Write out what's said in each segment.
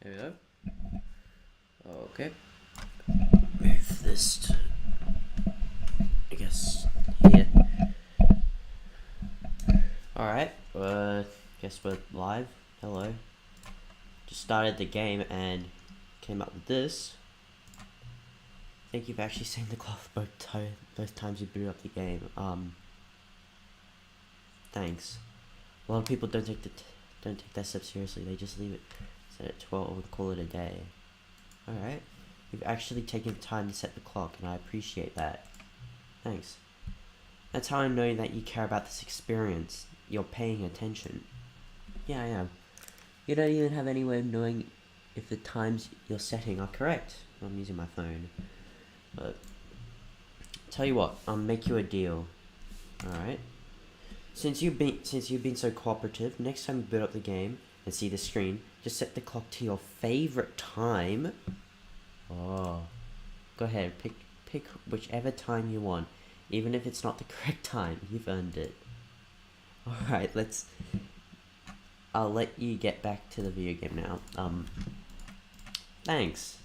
There we go. Okay. Move this to, I guess, here. Alright, guess we're live. Hello. Just started the game and came up with this. I think you've actually seen the clock both times you boot up the game. Thanks. A lot of people don't take that step seriously. They just leave it set at 12 and call it a day. Alright. You've actually taken time to set the clock, and I appreciate that. Thanks. That's how I know that you care about this experience. You're paying attention. Yeah, I am. You don't even have any way of knowing if the times you're setting are correct. I'm using my phone. But tell you what, I'll make you a deal. Alright? Since you've been so cooperative, next time you boot up the game and see the screen, just set the clock to your favorite time. Oh. Go ahead, pick whichever time you want. Even if it's not the correct time, you've earned it. Alright, I'll let you get back to the video game now. Thanks.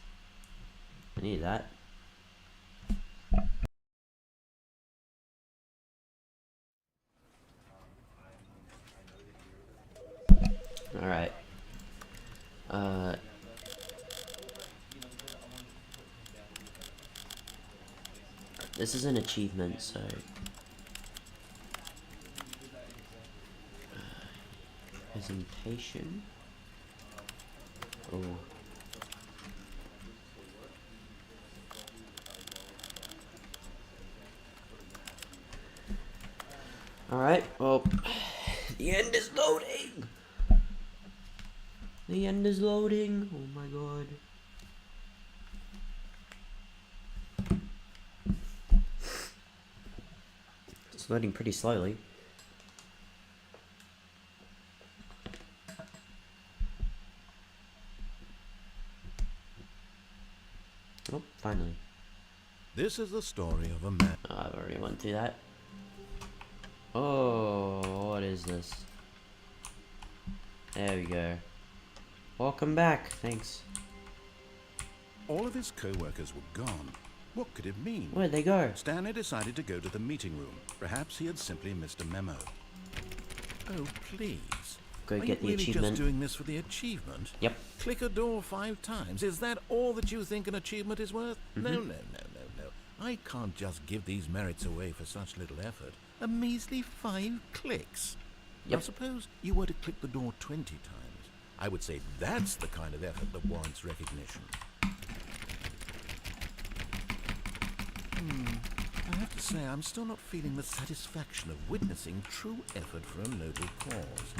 I need that. Alright. This is an achievement, so... presentation? Oh. Alright, well... the end is loading! The end is loading! Oh my god. It's loading pretty slowly. Oh, finally. This is the story of a man. Oh, I already went through that. Oh, what is this? There we go. Welcome back. Thanks. All of his co-workers were gone. What could it mean? Where'd they go? Stanley decided to go to the meeting room. Perhaps he had simply missed a memo. Oh, please. Go Are get you the really achievement. just doing this for the achievement? Yep. Click a door 5 times. Is that all that you think an achievement is worth? No. I can't just give these merits away for such little effort. A measly 5 clicks. Yep. Now suppose you were to click the door 20 times. I would say that's the kind of effort that warrants recognition. I have to say, I'm still not feeling the satisfaction of witnessing true effort for a noble cause.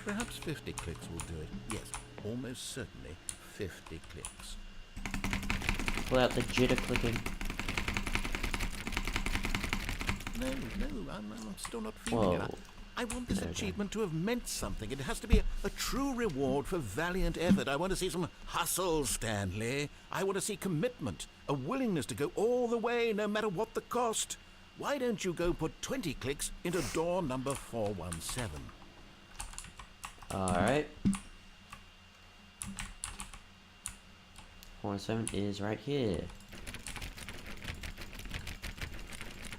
Perhaps 50 clicks will do it. Yes, almost certainly 50 clicks. Pull out the jitter clicking. No, I'm still not feeling it. I want this achievement to have meant something. It has to be a true reward for valiant effort. I want to see some hustle, Stanley. I want to see commitment, a willingness to go all the way, no matter what the cost. Why don't you go put 20 clicks into door number 417? Alright. 417 is right here.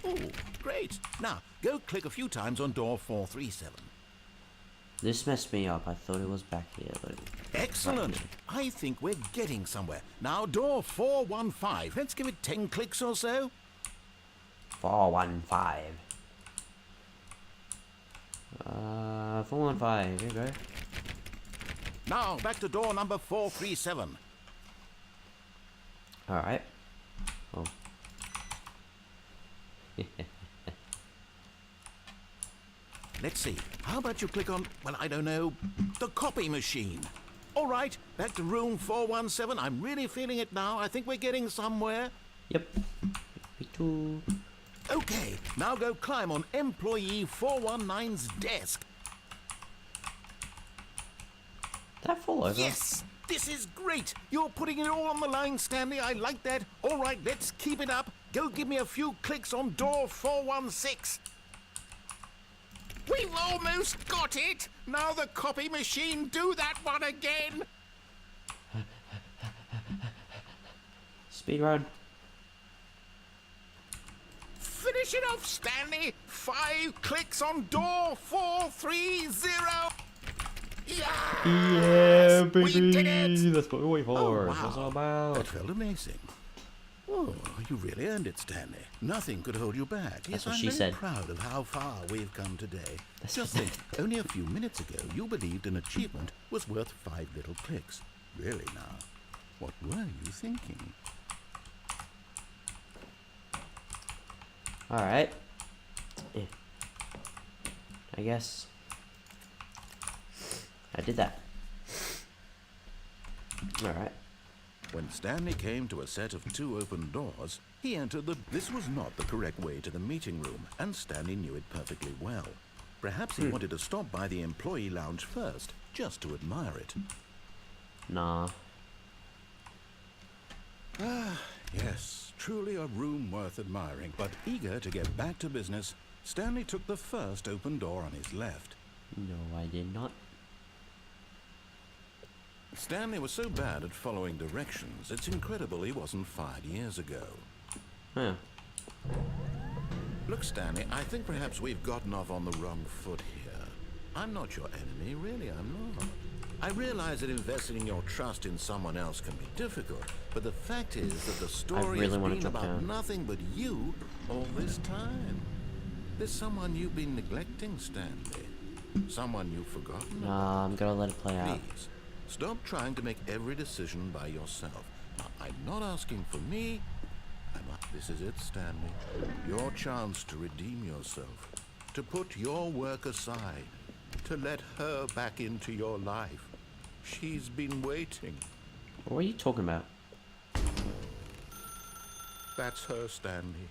Oh, great. Now, go click a few times on door 437. This messed me up. I thought it was back here, but... Excellent. I think we're getting somewhere. Now, door 415. Let's give it 10 clicks or so. 415. 415. Here you go. Now, back to door number 437. Alright. Oh. Let's see. How about you click on, well, I don't know, the copy machine? All right, back to room 417. I'm really feeling it now. I think we're getting somewhere. Yep. Me too. Okay, now go climb on employee 419's desk. Did I fall over? Yes! This is great! You're putting it all on the line, Stanley. I like that. All right, let's keep it up. Go give me a few clicks on door 416. We've almost got it! Now the copy machine, do that one again! Speed run. Finish it off, Stanley. 5 clicks on door 430. Yeah, baby. We did it. That's what we wait for. Oh, That's what it's all wow. about. That felt amazing. Oh, you really earned it, Stanley. Nothing could hold you back. That's Yes, what I'm she very said. proud of how far we've come today. That's Just think, only a few minutes ago, you believed an achievement was worth 5 little clicks. Really now, what were you thinking? Alright. Yeah. I guess I did that. Alright. When Stanley came to a set of 2 open doors, he entered the... This was not the correct way to the meeting room, and Stanley knew it perfectly well. Perhaps he wanted to stop by the employee lounge first, just to admire it. Nah. Yes, truly a room worth admiring. But eager to get back to business, Stanley took the first open door on his left. No, I did not. Stanley was so bad at following directions, it's incredible he wasn't fired years ago. Huh. Look, Stanley, I think perhaps we've gotten off on the wrong foot here. I'm not your enemy, really, I'm not. I realize that investing your trust in someone else can be difficult, but the fact is that the story really has wanna been drop about down. nothing but you all this time. There's someone you've been neglecting, Stanley. Someone you've forgotten. Nah, I'm gonna let it play out. Please, stop trying to make every decision by yourself. Now, I'm not asking for me. This is it, Stanley. Your chance to redeem yourself. To put your work aside. To let her back into your life. She's been waiting. What are you talking about? That's her, Stanley.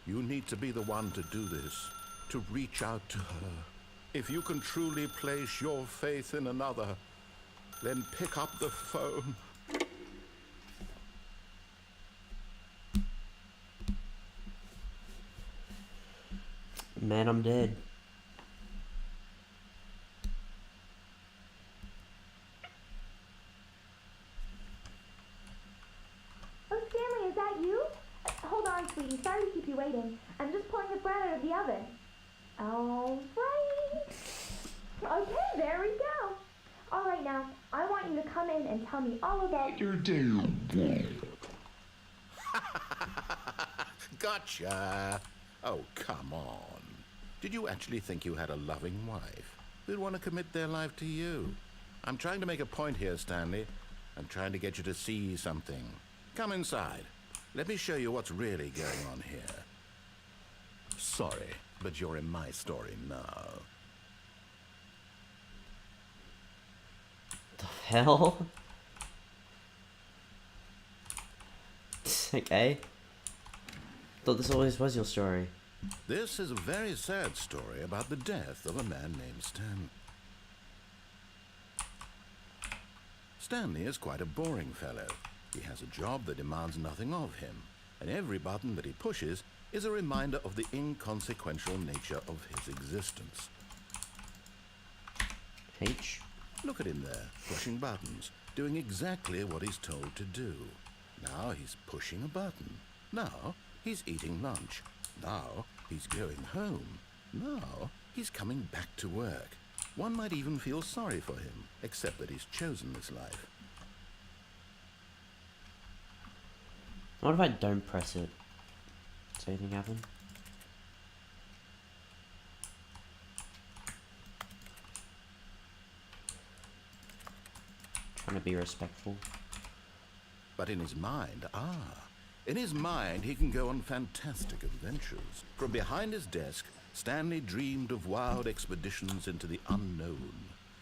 You need to be the one to do this. To reach out to her. If you can truly place your faith in another, then pick up the phone. Man, I'm dead. Oh, Stanley, is that you? Hold on, sweetie. Sorry to keep you waiting. I'm just pulling the bread out of the oven. All right. Okay, there we go. All right, now, I want you to come in and tell me all about your day. Gotcha. Oh, come on. Did you actually think you had a loving wife who'd want to commit their life to you? I'm trying to make a point here, Stanley. I'm trying to get you to see something. Come inside. Let me show you what's really going on here. Sorry, but you're in my story now. The hell? Okay. Thought this always was your story. This is a very sad story about the death of a man named Stanley. Stanley is quite a boring fellow. He has a job that demands nothing of him, and every button that he pushes is a reminder of the inconsequential nature of his existence. H. Look at him there, pushing buttons, doing exactly what he's told to do. Now he's pushing a button. Now he's eating lunch. Now he's going home. Now he's coming back to work. One might even feel sorry for him, except that he's chosen this life. What if I don't press it? Does anything happen? Trying to be respectful. But in his mind, in his mind he can go on fantastic adventures. From behind his desk, Stanley dreamed of wild expeditions into the unknown.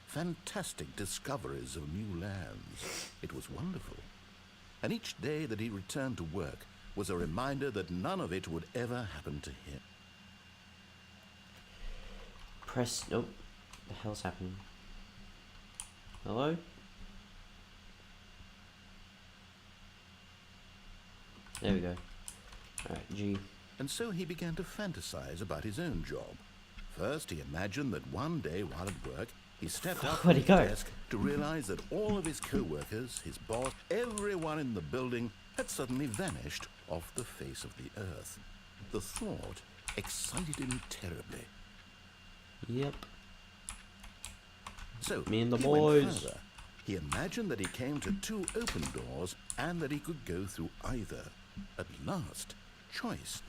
Fantastic discoveries of new lands. It was wonderful. And each day that he returned to work was a reminder that none of it would ever happen to him. Press. Nope. The hell's happening? Hello? There we go. Alright, G. And so he began to fantasize about his own job. First, he imagined that one day while at work, he stepped up Where'd from he his go? desk to realize that all of his co-workers, his boss, everyone in the building had suddenly vanished off the face of the earth. The thought excited him terribly. Yep. So Me and the he boys. went further. He imagined that he came to 2 open doors and that he could go through either. At last, choice.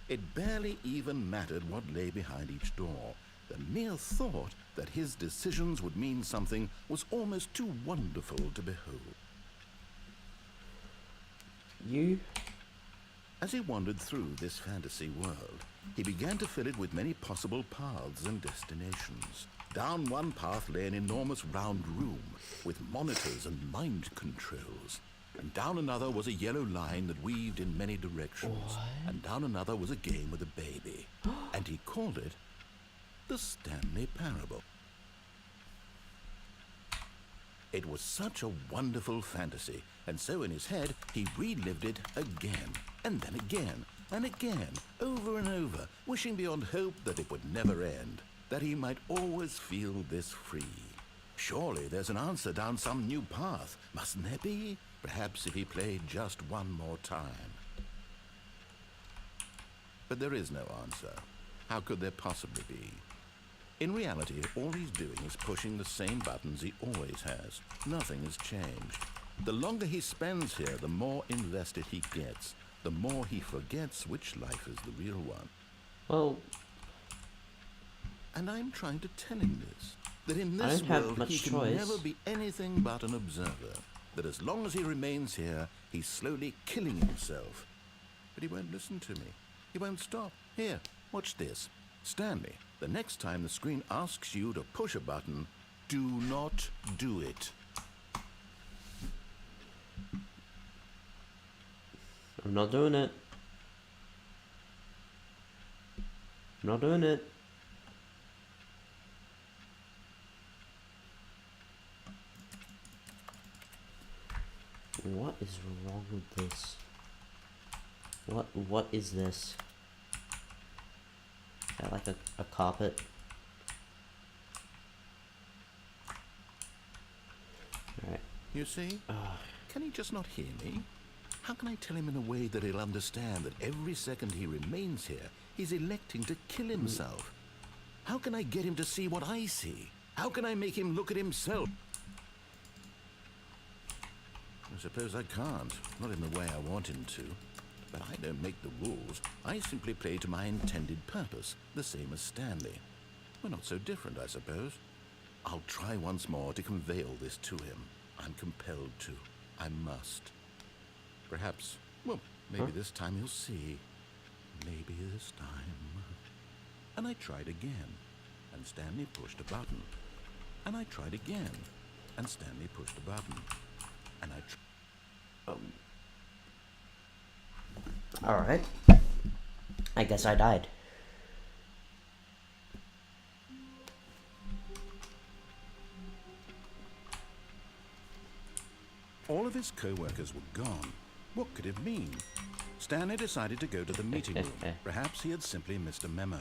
It barely even mattered what lay behind each door. The mere thought that his decisions would mean something was almost too wonderful to behold. You? As he wandered through this fantasy world, he began to fill it with many possible paths and destinations. Down one path lay an enormous round room with monitors and mind controls. And down another was a yellow line that weaved in many directions. What? And down another was a game with a baby. And he called it the Stanley Parable. It was such a wonderful fantasy, and so in his head he relived it again, and then again, and again, over and over, wishing beyond hope that it would never end, that he might always feel this free. Surely there's an answer down some new path, mustn't there be? Perhaps if he played just one more time. But there is no answer. How could there possibly be? In reality, all he's doing is pushing the same buttons he always has. Nothing has changed. The longer he spends here, the more invested he gets, the more he forgets which life is the real one. Well, And I'm trying to tell him this, that in I this don't have world much he can choice. never be anything but an observer, that as long as he remains here, he's slowly killing himself. But he won't listen to me. He won't stop. Here, watch this. Stanley, the next time the screen asks you to push a button, do not do it. I'm not doing it. I'm not doing it. What is wrong with this? What is this? Is that like a carpet? Alright. You see? Can he just not hear me? How can I tell him in a way that he'll understand that every second he remains here, he's electing to kill himself? How can I get him to see what I see? How can I make him look at himself? I suppose I can't, not in the way I want him to. But I don't make the rules. I simply play to my intended purpose, the same as Stanley. We're not so different, I suppose. I'll try once more to convey all this to him. I'm compelled to. I must. Perhaps, well, maybe this time he'll see. Maybe this time. And I tried again, and Stanley pushed a button. And I tried again, and Stanley pushed a button. And Alright. I guess I died. all of his co-workers were gone. What could it mean? Stanley decided to go to the meeting room. Perhaps he had simply missed a memo.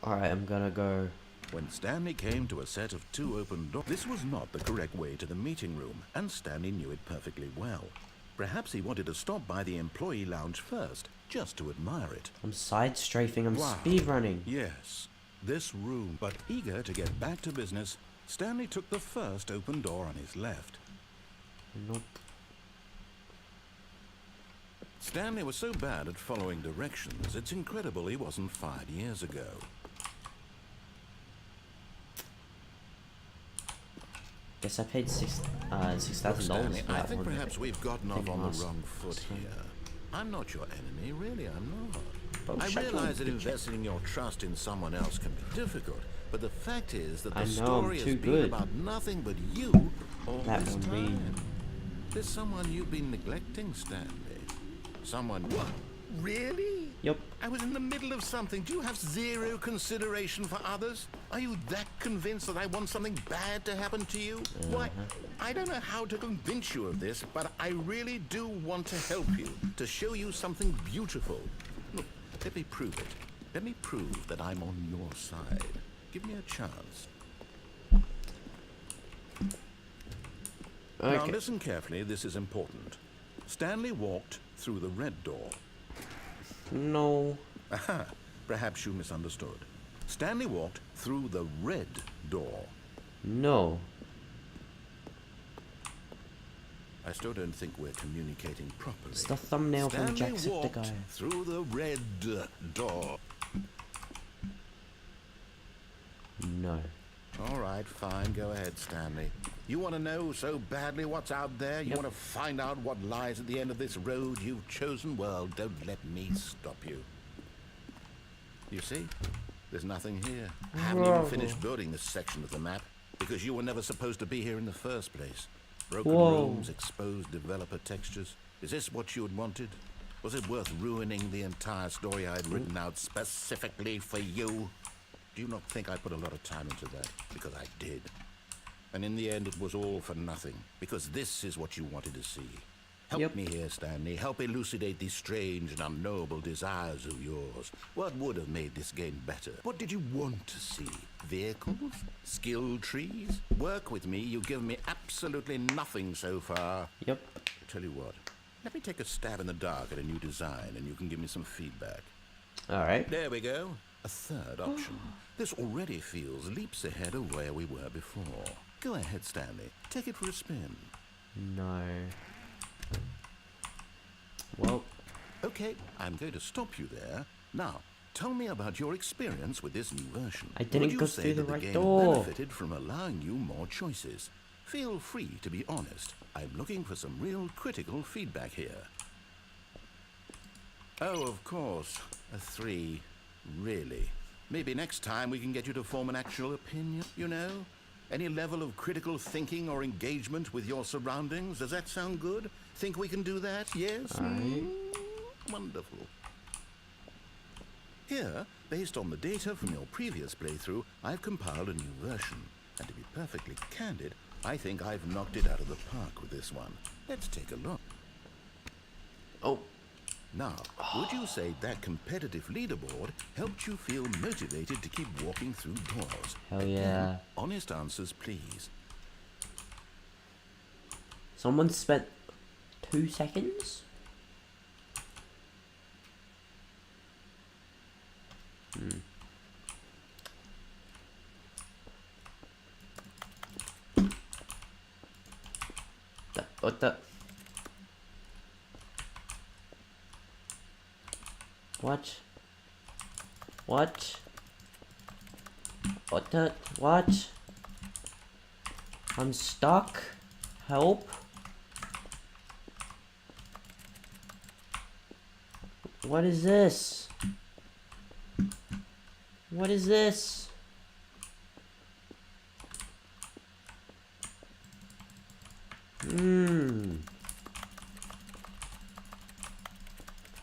Alright, I'm gonna go. When Stanley came to a set of 2 open doors, this was not the correct way to the meeting room, and Stanley knew it perfectly well. Perhaps he wanted to stop by the employee lounge first, just to admire it. I'm side strafing, I'm Wow. speed running. Yes, this room. But eager to get back to business, Stanley took the first open door on his left. Nope. Stanley was so bad at following directions, it's incredible he wasn't fired years ago. Guess I paid $6,000 Stanley, for I that think one. perhaps we've gotten off Thing on the last wrong foot time. here. I'm not your enemy, really, I'm not. Oh, I shut your realize that bitch. investing your trust in someone else can be difficult, but the fact is that the I know, I'm story too has been good. about nothing but you all That this won't be. time. There's someone you've been neglecting, Stanley. Someone... What? Really? Yep. I was in the middle of something. Do you have zero consideration for others? Are you that convinced that I want something bad to happen to you? Why, I don't know how to convince you of this, but I really do want to help you, to show you something beautiful. Look, Let me prove it. Let me prove that I'm on your side. Give me a chance. Okay. Now listen carefully, this is important. Stanley walked through the red door. No. Aha, perhaps you misunderstood. Stanley walked through the red door. No. I still don't think we're communicating properly. It's the thumbnail from Stanley Jacksepticeye. walked through the red door. No. All right, fine. Go ahead, Stanley. You want to know so badly what's out there? You Yep. want to find out what lies at the end of this road you've chosen? Well, don't let me stop you. You see? There's nothing here. I haven't even Whoa. finished building this section of the map because you were never supposed to be here in the first place. Broken Whoa. rooms, exposed developer textures. Is this what you had wanted? Was it worth ruining the entire story I had written out specifically for you? Do you not think I put a lot of time into that? Because I did. And in the end, it was all for nothing. Because this is what you wanted to see. Help Yep. me here, Stanley. Help elucidate these strange and unknowable desires of yours. What would have made this game better? What did you want to see? Vehicles? Skill trees? Work with me. You've given me absolutely nothing so far. Yep. Tell you what. Let me take a stab in the dark at a new design, and you can give me some feedback. Alright. There we go. A third option. This already feels leaps ahead of where we were before. Go ahead, Stanley. Take it for a spin. No. Well, Okay, I'm going to stop you there. Now, tell me about your experience with this new version. I didn't Would you go say through the that right game door. benefited from allowing you more choices? Feel free to be honest. I'm looking for some real critical feedback here. Oh, of course. A 3. Really? Maybe next time we can get you to form an actual opinion, you know? Any level of critical thinking or engagement with your surroundings? Does that sound good? Think we can do that? Yes? Wonderful. Here, based on the data from your previous playthrough, I've compiled a new version. And to be perfectly candid, I think I've knocked it out of the park with this one. Let's take a look. oh, Now, would you say that competitive leaderboard helped you feel motivated to keep walking through doors? hell yeah. Honest answers, please. Someone spent 2 seconds? What the? What? What? What the? What? I'm stuck. Help. What is this? What is this?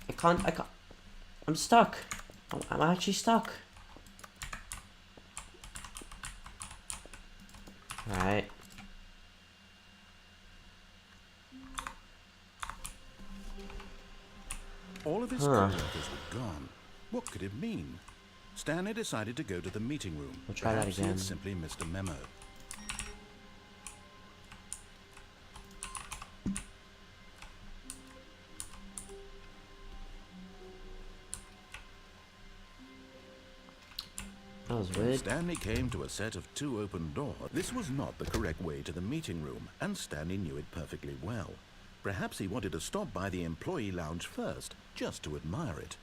I can't. I'm stuck. I'm actually stuck. Alright. All of his co-workers were gone. What could it mean? Stanley decided to go to the meeting room. We'll try that Perhaps he had again. simply missed a memo. That was weird. Stanley came to a set of 2 open doors. This was not the correct way to the meeting room, and Stanley knew it perfectly well. Perhaps he wanted to stop by the employee lounge first, just to admire it.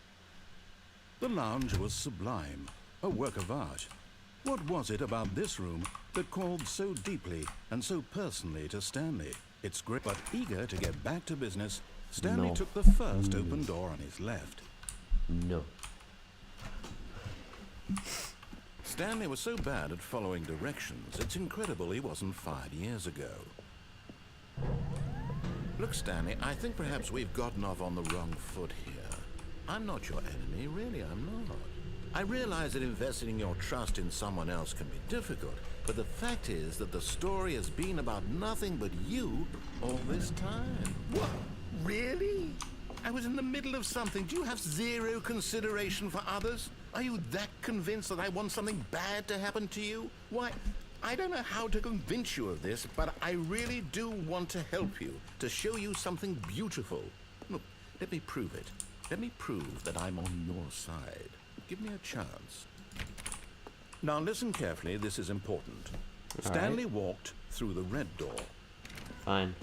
The lounge was sublime, a work of art. What was it about this room that called so deeply and so personally to Stanley? It's great, but eager to get back to business, Stanley No. took the first open door on his left. No. Stanley was so bad at following directions, it's incredible he wasn't 5 years ago. Look, Stanley, I think perhaps we've gotten off on the wrong foot here. I'm not your enemy, really, I'm not. I realize that investing your trust in someone else can be difficult, but the fact is that the story has been about nothing but you all this time. What? Really? I was in the middle of something. Do you have zero consideration for others? Are you that convinced that I want something bad to happen to you? Why, I don't know how to convince you of this, but I really do want to help you, to show you something beautiful. Look, let me prove it. Let me prove that I'm on your side. Give me a chance. Now listen carefully, this is important. Stanley walked through the red door. Fine.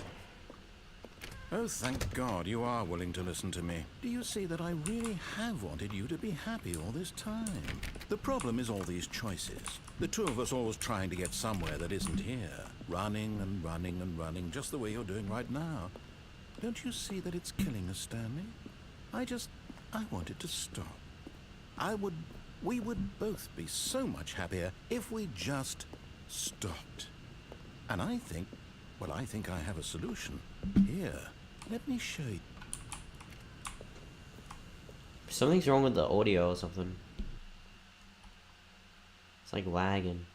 Oh, thank God you are willing to listen to me. Do you see that I really have wanted you to be happy all this time? The problem is all these choices. The two of us always trying to get somewhere that isn't here. Running and running and running, just the way you're doing right now. Don't you see that it's killing us, Stanley? I want it to stop. We would both be so much happier if we just stopped. And I think I have a solution. Here, let me show you. Something's wrong with the audio or something. It's like lagging.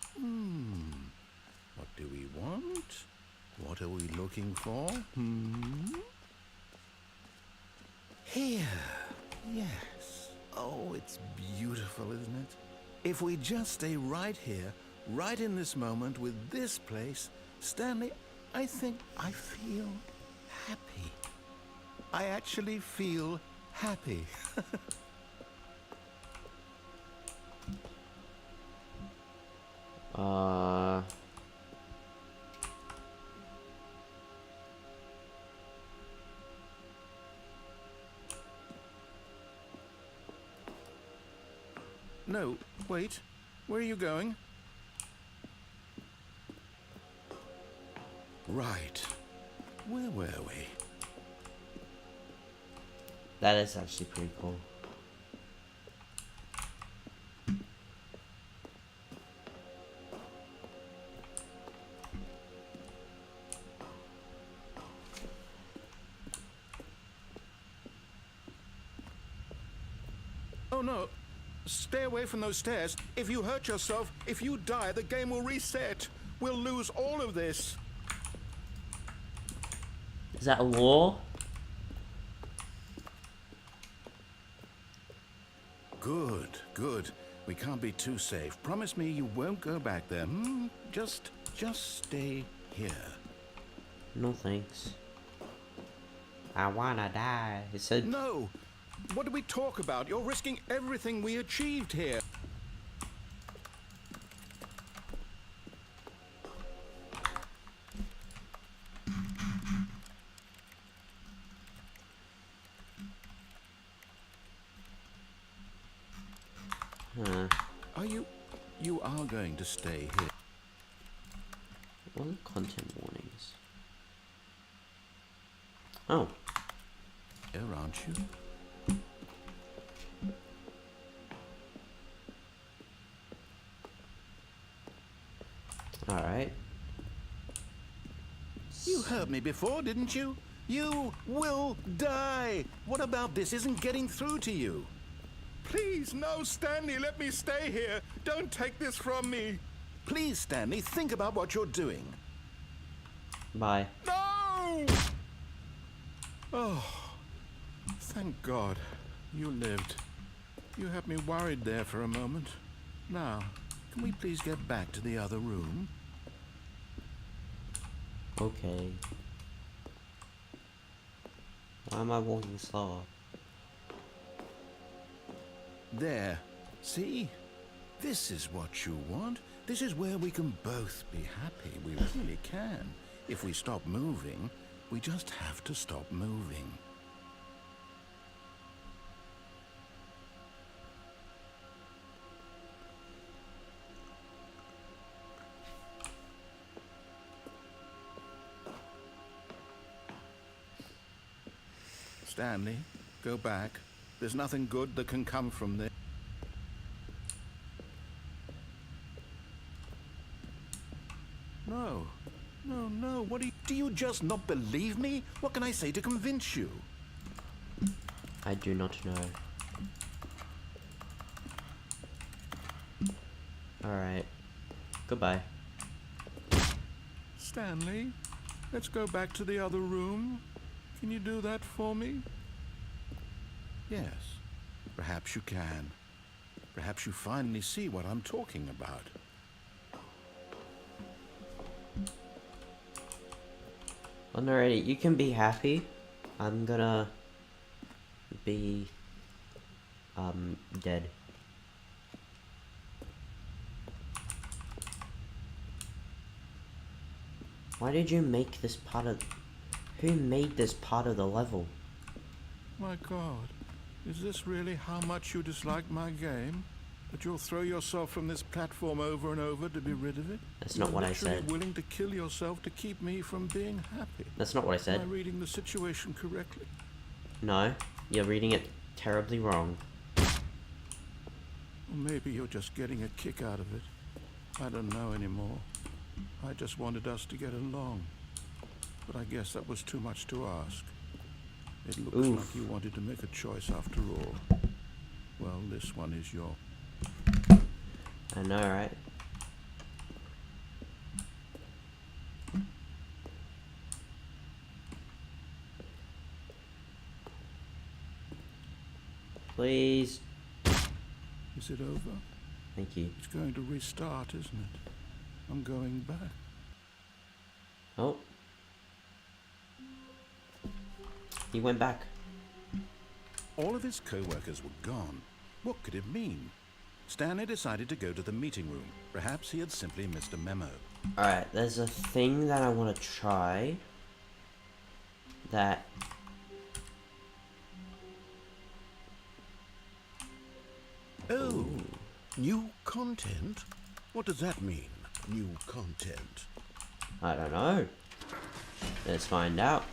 What do we want? What are we looking for? Here. Yes. Oh, it's beautiful, isn't it? If we just stay right here, right in this moment with this place, Stanley, I think I feel happy. I actually feel happy. No, wait. Where are you going? Right. Where were we? That is actually pretty cool. Oh no. Stay away from those stairs. If you hurt yourself, if you die, the game will reset. We'll lose all of this. Is that a law? Good, good. We can't be too safe. Promise me you won't go back there. Just stay here. No thanks. I wanna die. It said. No! What do we talk about? You're risking everything we achieved here. You are going to stay here. What are content warnings? Oh. Here, aren't you? Alright. You heard me before, didn't you? You will die! What about this isn't getting through to you? Please, no, Stanley, let me stay here. Don't take this from me. Please, Stanley, think about what you're doing. Bye. No! Oh, thank God. You lived. You had me worried there for a moment. Now, can we please get back to the other room? Okay. Why am I walking slower? There. See? This is what you want. This is where we can both be happy. We really can. If we stop moving, we just have to stop moving. Stanley, go back. There's nothing good that can come from this. No. No, no. What do you just not believe me? What can I say to convince you? I do not know. Alright. Goodbye. Stanley, let's go back to the other room. Can you do that for me? Yes, perhaps you can. Perhaps you finally see what I'm talking about. Well, alrighty, you can be happy. I'm gonna be dead. Why did you make this part of... Who made this part of the level? My God, is this really how much you dislike my game? That you'll throw yourself from this platform over and over to be rid of it? That's not what I said. You're willing to kill yourself to keep me from being happy. That's not what I said. Am I reading the situation correctly? No, you're reading it terribly wrong. Or maybe you're just getting a kick out of it. I don't know anymore. I just wanted us to get along. But I guess that was too much to ask. It looks like you wanted to make a choice after all. Well, this one is your... I know, right? Please. Is it over? Thank you. It's going to restart, isn't it? I'm going back. Oh. He went back. All of his co-workers were gone. What could it mean? Stanley decided to go to the meeting room. Perhaps he had simply missed a memo. Alright, there's a thing that I want to try. That... Oh, new content? What does that mean, new content? I don't know. Let's find out.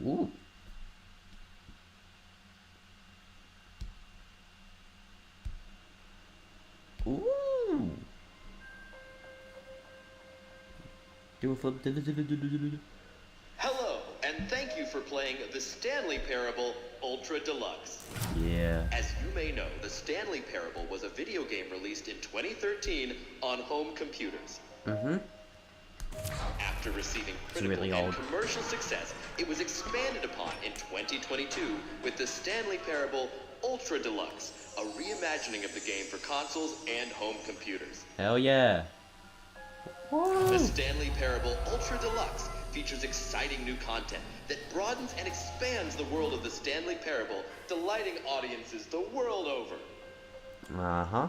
Ooh. Ooh. Do a flip. Hello, and thank you for playing the Stanley Parable Ultra Deluxe. Yeah. As you may know, the Stanley Parable was a video game released in 2013 on home computers. Mm-hmm. After receiving critical really and old. commercial success, it was expanded upon in 2022 with the Stanley Parable Ultra Deluxe, a reimagining of the game for consoles and home computers. Hell yeah. The Stanley Parable Ultra Deluxe features exciting new content that broadens and expands the world of the Stanley Parable, delighting audiences the world over. Uh-huh.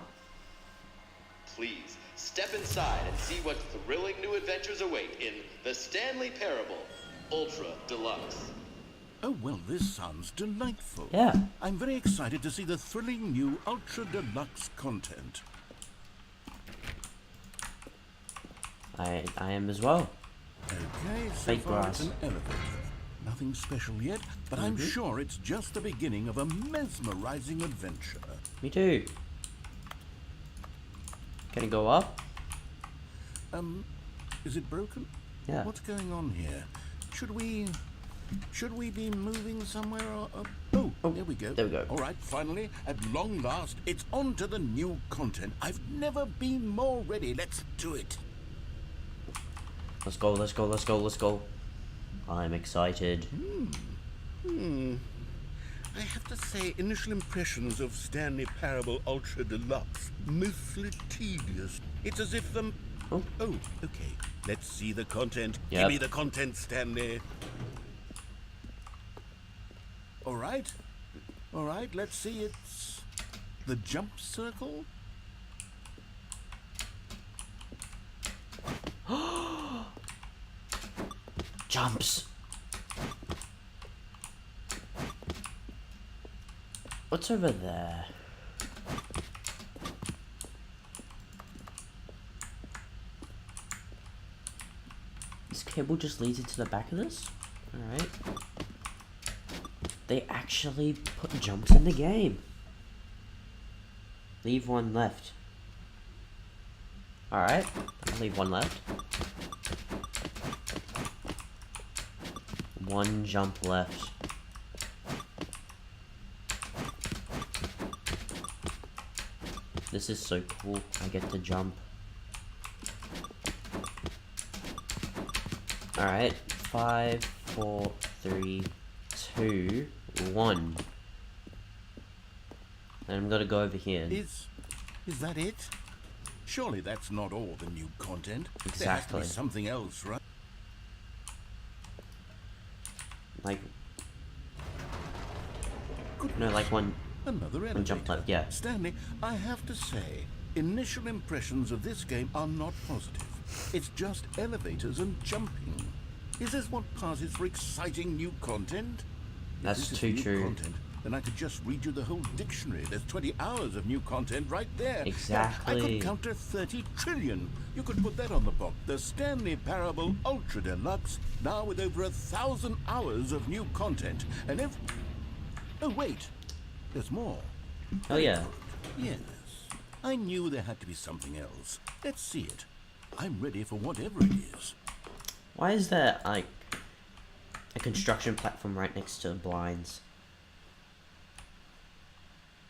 Please, step inside and see what thrilling new adventures await in the Stanley Parable Ultra Deluxe. Oh, well, this sounds delightful. Yeah. I'm very excited to see the thrilling new Ultra Deluxe content. I am as well. Okay, so Fake far grass. it's an elevator. Nothing special yet, but I'm sure it's just the beginning of a mesmerizing adventure. Me too. Can it go up? Is it broken? Yeah. What's going on here? Should we be moving somewhere or... Oh, there we go. There we go. All right, finally, at long last, it's on to the new content. I've never been more ready. Let's do it. Let's go, let's go, let's go, let's go. I'm excited. I have to say, initial impressions of Stanley Parable Ultra Deluxe, mostly tedious. It's as if the... Oh. Oh, okay. Let's see the content. Yep. Give me the content, Stanley. All right, let's see. It's the jump circle. Jumps. What's over there? This cable just leads into the back of this? Alright. They actually put jumps in the game. Leave one left. Alright, I'll leave one left. One jump left. This is so cool. I get to jump. Alright, 5, 4, 3, 2, 1. And I'm gonna go over here. Is that it? Surely that's not all the new content. There has to Exactly. be something else, right? Like, no, like one Another jump elevator. left, yeah. Stanley, I have to say, initial impressions of this game are not positive. It's just elevators and jumping. Is this what passes for exciting new content? If That's this is too new true. Content, then I could just read you the whole dictionary. There's 20 hours of new content right there. Exactly. I could counter 30 trillion. You could put that on the box. The Stanley Parable Ultra Deluxe, now with over 1,000 hours of new content. And if... Oh, wait. There's more. Oh yeah. Yes. I knew there had to be something else. Let's see it. I'm ready for whatever it is. Why is there, like, a construction platform right next to blinds?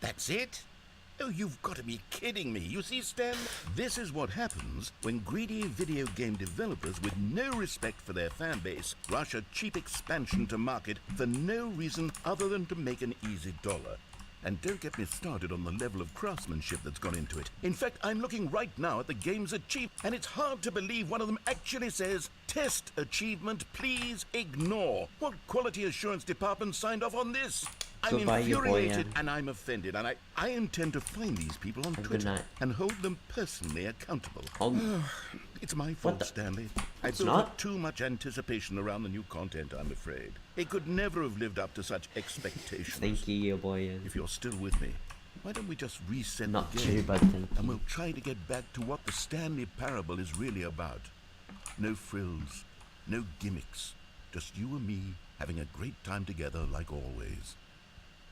That's it? Oh, you've got to be kidding me. You see, Stan, this is what happens when greedy video game developers with no respect for their fan base rush a cheap expansion to market for no reason other than to make an easy dollar. And don't get me started on the level of craftsmanship that's gone into it. In fact, I'm looking right now at the game's achievement, and it's hard to believe one of them actually says, "Test achievement, please ignore." What quality assurance department signed off on this? I'm Goodbye, your boy, infuriated yeah. and I'm offended, and I intend to find these people on Have a good Twitter night. and hold them personally accountable. It's my What fault, the- Stanley. I It's built not? up too much anticipation around the new content, I'm afraid. It could never have lived up to such expectations. Thank you, your boy. If you're still with me, why don't we just reset Not the too, game, but thank and you. we'll try to get back to what the Stanley Parable is really about. No frills, no gimmicks, just you and me having a great time together like always.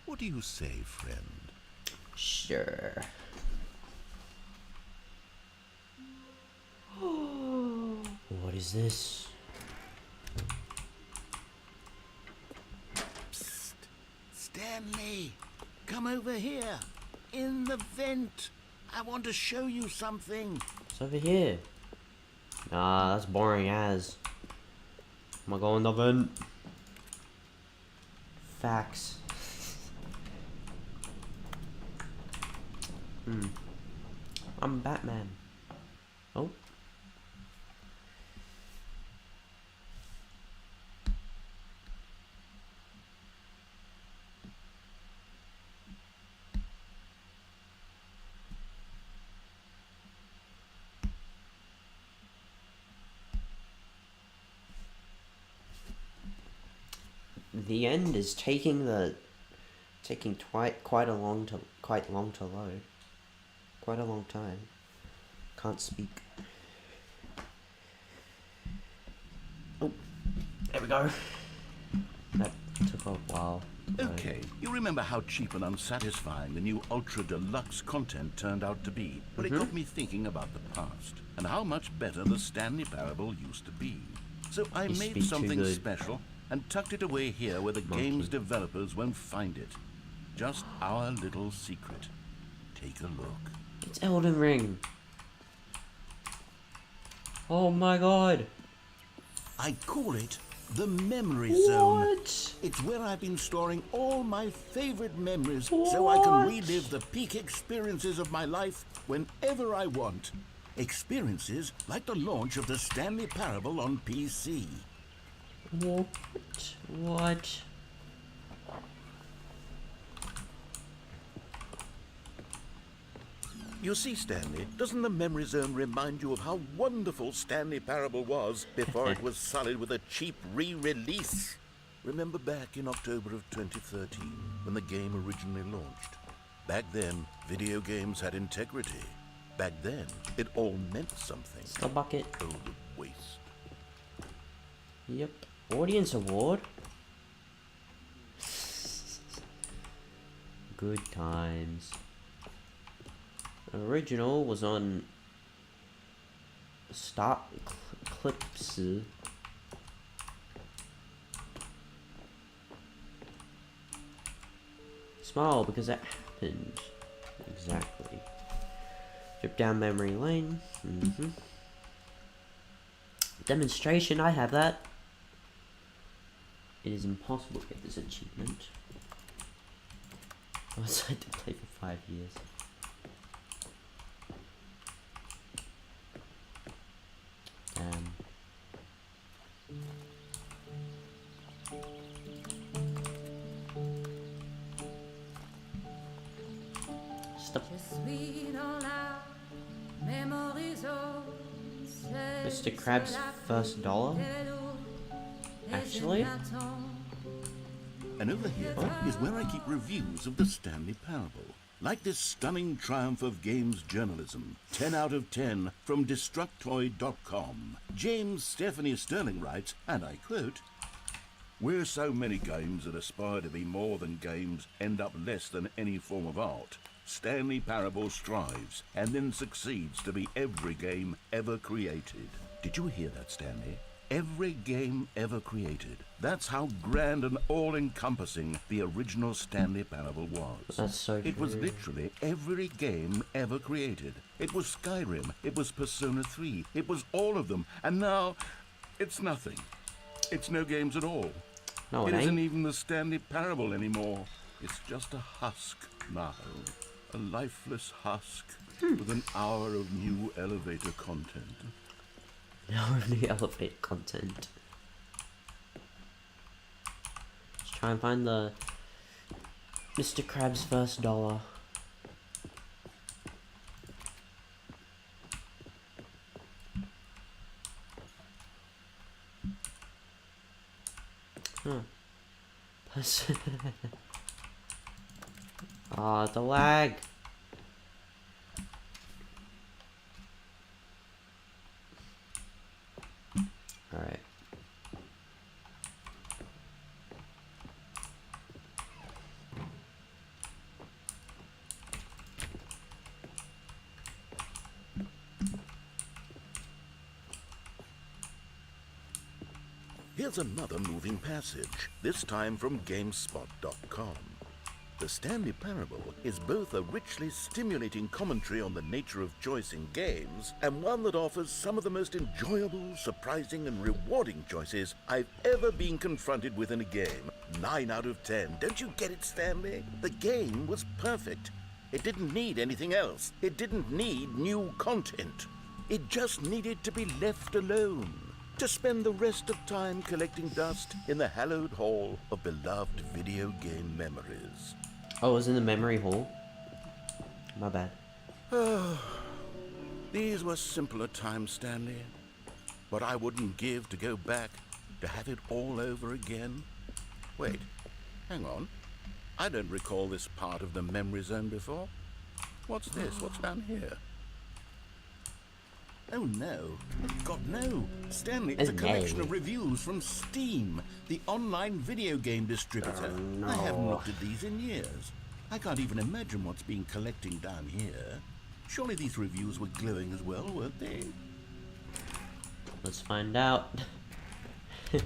What do you say, friend? Sure. What is this? Psst. Stanley, come over here. In the vent. I want to show you something. It's over here. Nah, that's boring as. I'm gonna go in the vent. Facts. I'm Batman. Oh. The end is taking quite long to load. Quite a long time. Can't speak. Oh, there we go. That took a while. Okay, you remember how cheap and unsatisfying the new Ultra Deluxe content turned out to be? Well, it got me thinking about the past and how much better the Stanley Parable used to be. So I Used to made be too something good. special and tucked it away here where the game's developers won't find it. Just our little secret. Take a look. It's Elden Ring. Oh my god. I call it the Memory Zone. What? It's where I've been storing all my favorite memories so I can What? relive the peak experiences of my life whenever I want. Experiences like the launch of the Stanley Parable on PC. What? What? You see, Stanley, doesn't the Memory Zone remind you of how wonderful Stanley Parable was before it was sullied with a cheap re-release? Remember back in October of 2013, when the game originally launched? Back then, video games had integrity. Back then, it all meant something. Still bucket. Oh, the waste. Yep. Audience award. Good times. Original was on Start Clips. Smile because that happened. Exactly. Trip down memory lane. Demonstration, I have that. It is impossible to get this achievement. I was had to play for 5 years. Damn. Stop. Mr. Krabs' first dollar? Actually? And over here is where I keep reviews of the Stanley Parable. Like this stunning triumph of games journalism, 10 out of 10 from Destructoid.com. James Stephanie Sterling writes, and I quote, "Where so many games that aspire to be more than games end up less than any form of art, Stanley Parable strives and then succeeds to be every game ever created." Did you hear that, Stanley? Every game ever created. That's how grand and all-encompassing the original Stanley Parable was. That's so It was true. literally every game ever created. It was Skyrim, it was Persona 3, it was all of them, and now it's nothing. It's no games at all. No, It it isn't ain't. even the Stanley Parable anymore. It's just a husk now. A lifeless husk with an hour of new elevator content. Now only elevate content. Let's try and find the Mr. Krabs' first dollar. Huh. Ah, the lag. Alright. Here's another moving passage, this time from GameSpot.com. The Stanley Parable is both a richly stimulating commentary on the nature of choice in games, and one that offers some of the most enjoyable, surprising, and rewarding choices I've ever been confronted with in a game. 9 out of 10. Don't you get it, Stanley? The game was perfect. It didn't need anything else. It didn't need new content. It just needed to be left alone, to spend the rest of time collecting dust in the hallowed hall of beloved video game memories. Oh, it was in the memory hall. My bad. These were simpler times, Stanley. But I wouldn't give to go back, to have it all over again. Wait, hang on. I don't recall this part of the memory zone before. What's this? What's down here? Oh no, God no. Stanley, it's a collection of reviews from Steam, the online video game distributor. Oh, I haven't no. looked at these in years. I can't even imagine what's been collecting down here. Surely these reviews were glowing as well, weren't they? Let's find out.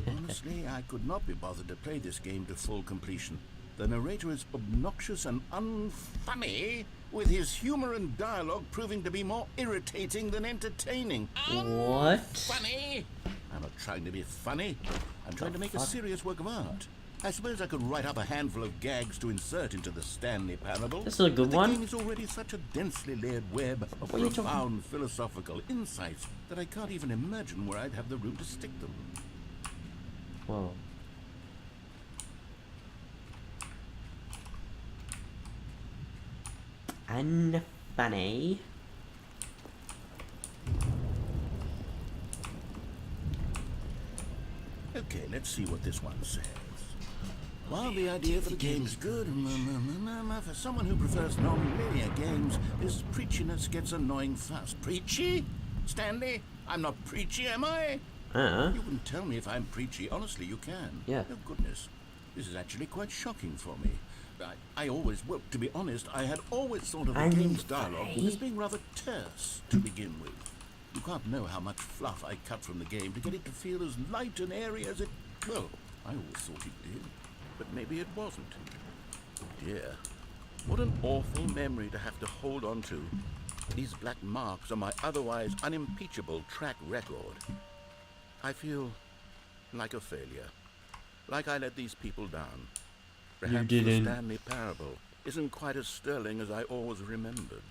Honestly, I could not be bothered to play this game to full completion. The narrator is obnoxious and unfunny, with his humor and dialogue proving to be more irritating than entertaining. What? Funny? I'm not trying to be funny. I'm trying to make a fuck? serious work of art. I suppose I could write up a handful of gags to insert into the Stanley Parable. This is a good but one. The game is already such a densely layered web of What are you talking- profound philosophical insights that I can't even imagine where I'd have the room to stick them. Whoa. Unfunny. Okay, let's see what this one says. While the idea for the game is good, for someone who prefers non-linear games, this preachiness gets annoying fast. Preachy? Stanley? I'm not preachy, am I? You can tell me if I'm preachy. Honestly, you can. Yeah. Oh, goodness. This is actually quite shocking for me. I always, well, to be honest, I had always thought of the game's dialogue as being rather terse to begin with. You can't know how much fluff I cut from the game to get it to feel as light and airy as it... Well, I always thought it did, but maybe it wasn't. Oh dear. What an awful memory to have to hold on to. These black marks on my otherwise unimpeachable track record. I feel like a failure. like I let these people down. Perhaps didn't. the Stanley Parable isn't quite as sterling as I always remembered.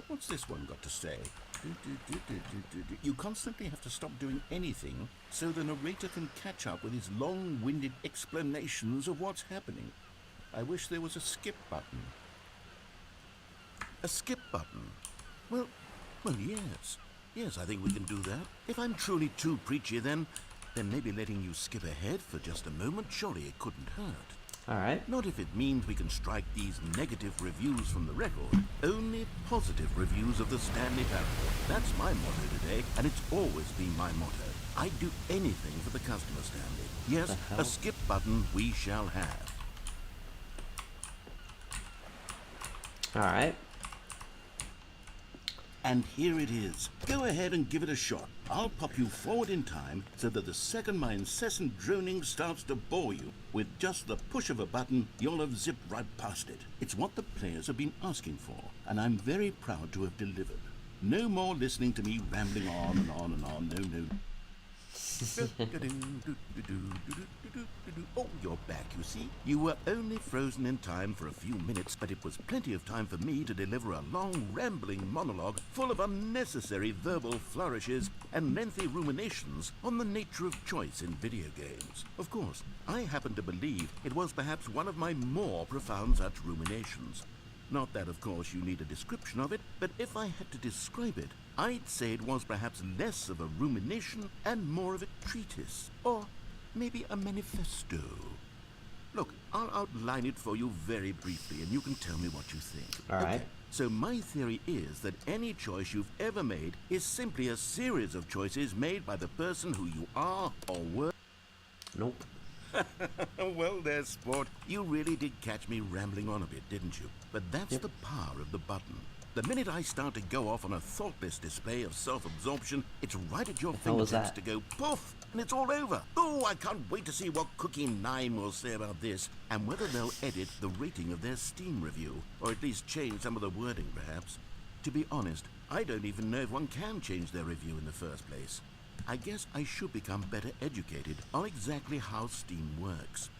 What's this one got to say? You constantly have to stop doing anything so the narrator can catch up with his long-winded explanations of what's happening. I wish there was a skip button. A skip button? Well, yes. Yes, I think we can do that. If I'm truly too preachy, then maybe letting you skip ahead for just a moment, surely it couldn't hurt. Alright. Not if it means we can strike these negative reviews from the record. Only positive reviews of the Stanley Parable. That's my motto today, and it's always been my motto. I'd do anything for the customer, Stanley. Yes, a skip button we shall have. Alright. And here it is. Go ahead and give it a shot. I'll pop you forward in time so that the second my incessant droning starts to bore you, with just the push of a button, you'll have zipped right past it. It's what the players have been asking for, and I'm very proud to have delivered. No more listening to me rambling on and on and on. No. Oh, you're back, you see. You were only frozen in time for a few minutes, but it was plenty of time for me to deliver a long, rambling monologue full of unnecessary verbal flourishes and lengthy ruminations on the nature of choice in video games. Of course, I happen to believe it was perhaps one of my more profound such ruminations. Not that, of course, you need a description of it, but if I had to describe it, I'd say it was perhaps less of a rumination and more of a treatise, or maybe a manifesto. Look, I'll outline it for you very briefly, and you can tell me what you think. All right. Okay. So my theory is that any choice you've ever made is simply a series of choices made by the person who you are or were. Nope. Well there, sport. You really did catch me rambling on a bit, didn't you? But that's the power of the button. The minute I start to go off on a thoughtless display of self-absorption, it's right at your hell was fingertips that? to go poof, and it's all over. Oh, I can't wait to see what Cookie 9 will say about this, and whether they'll edit the rating of their Steam review, or at least change some of the wording, perhaps. To be honest, I don't even know if one can change their review in the first place. I guess I should become better educated on exactly how Steam works.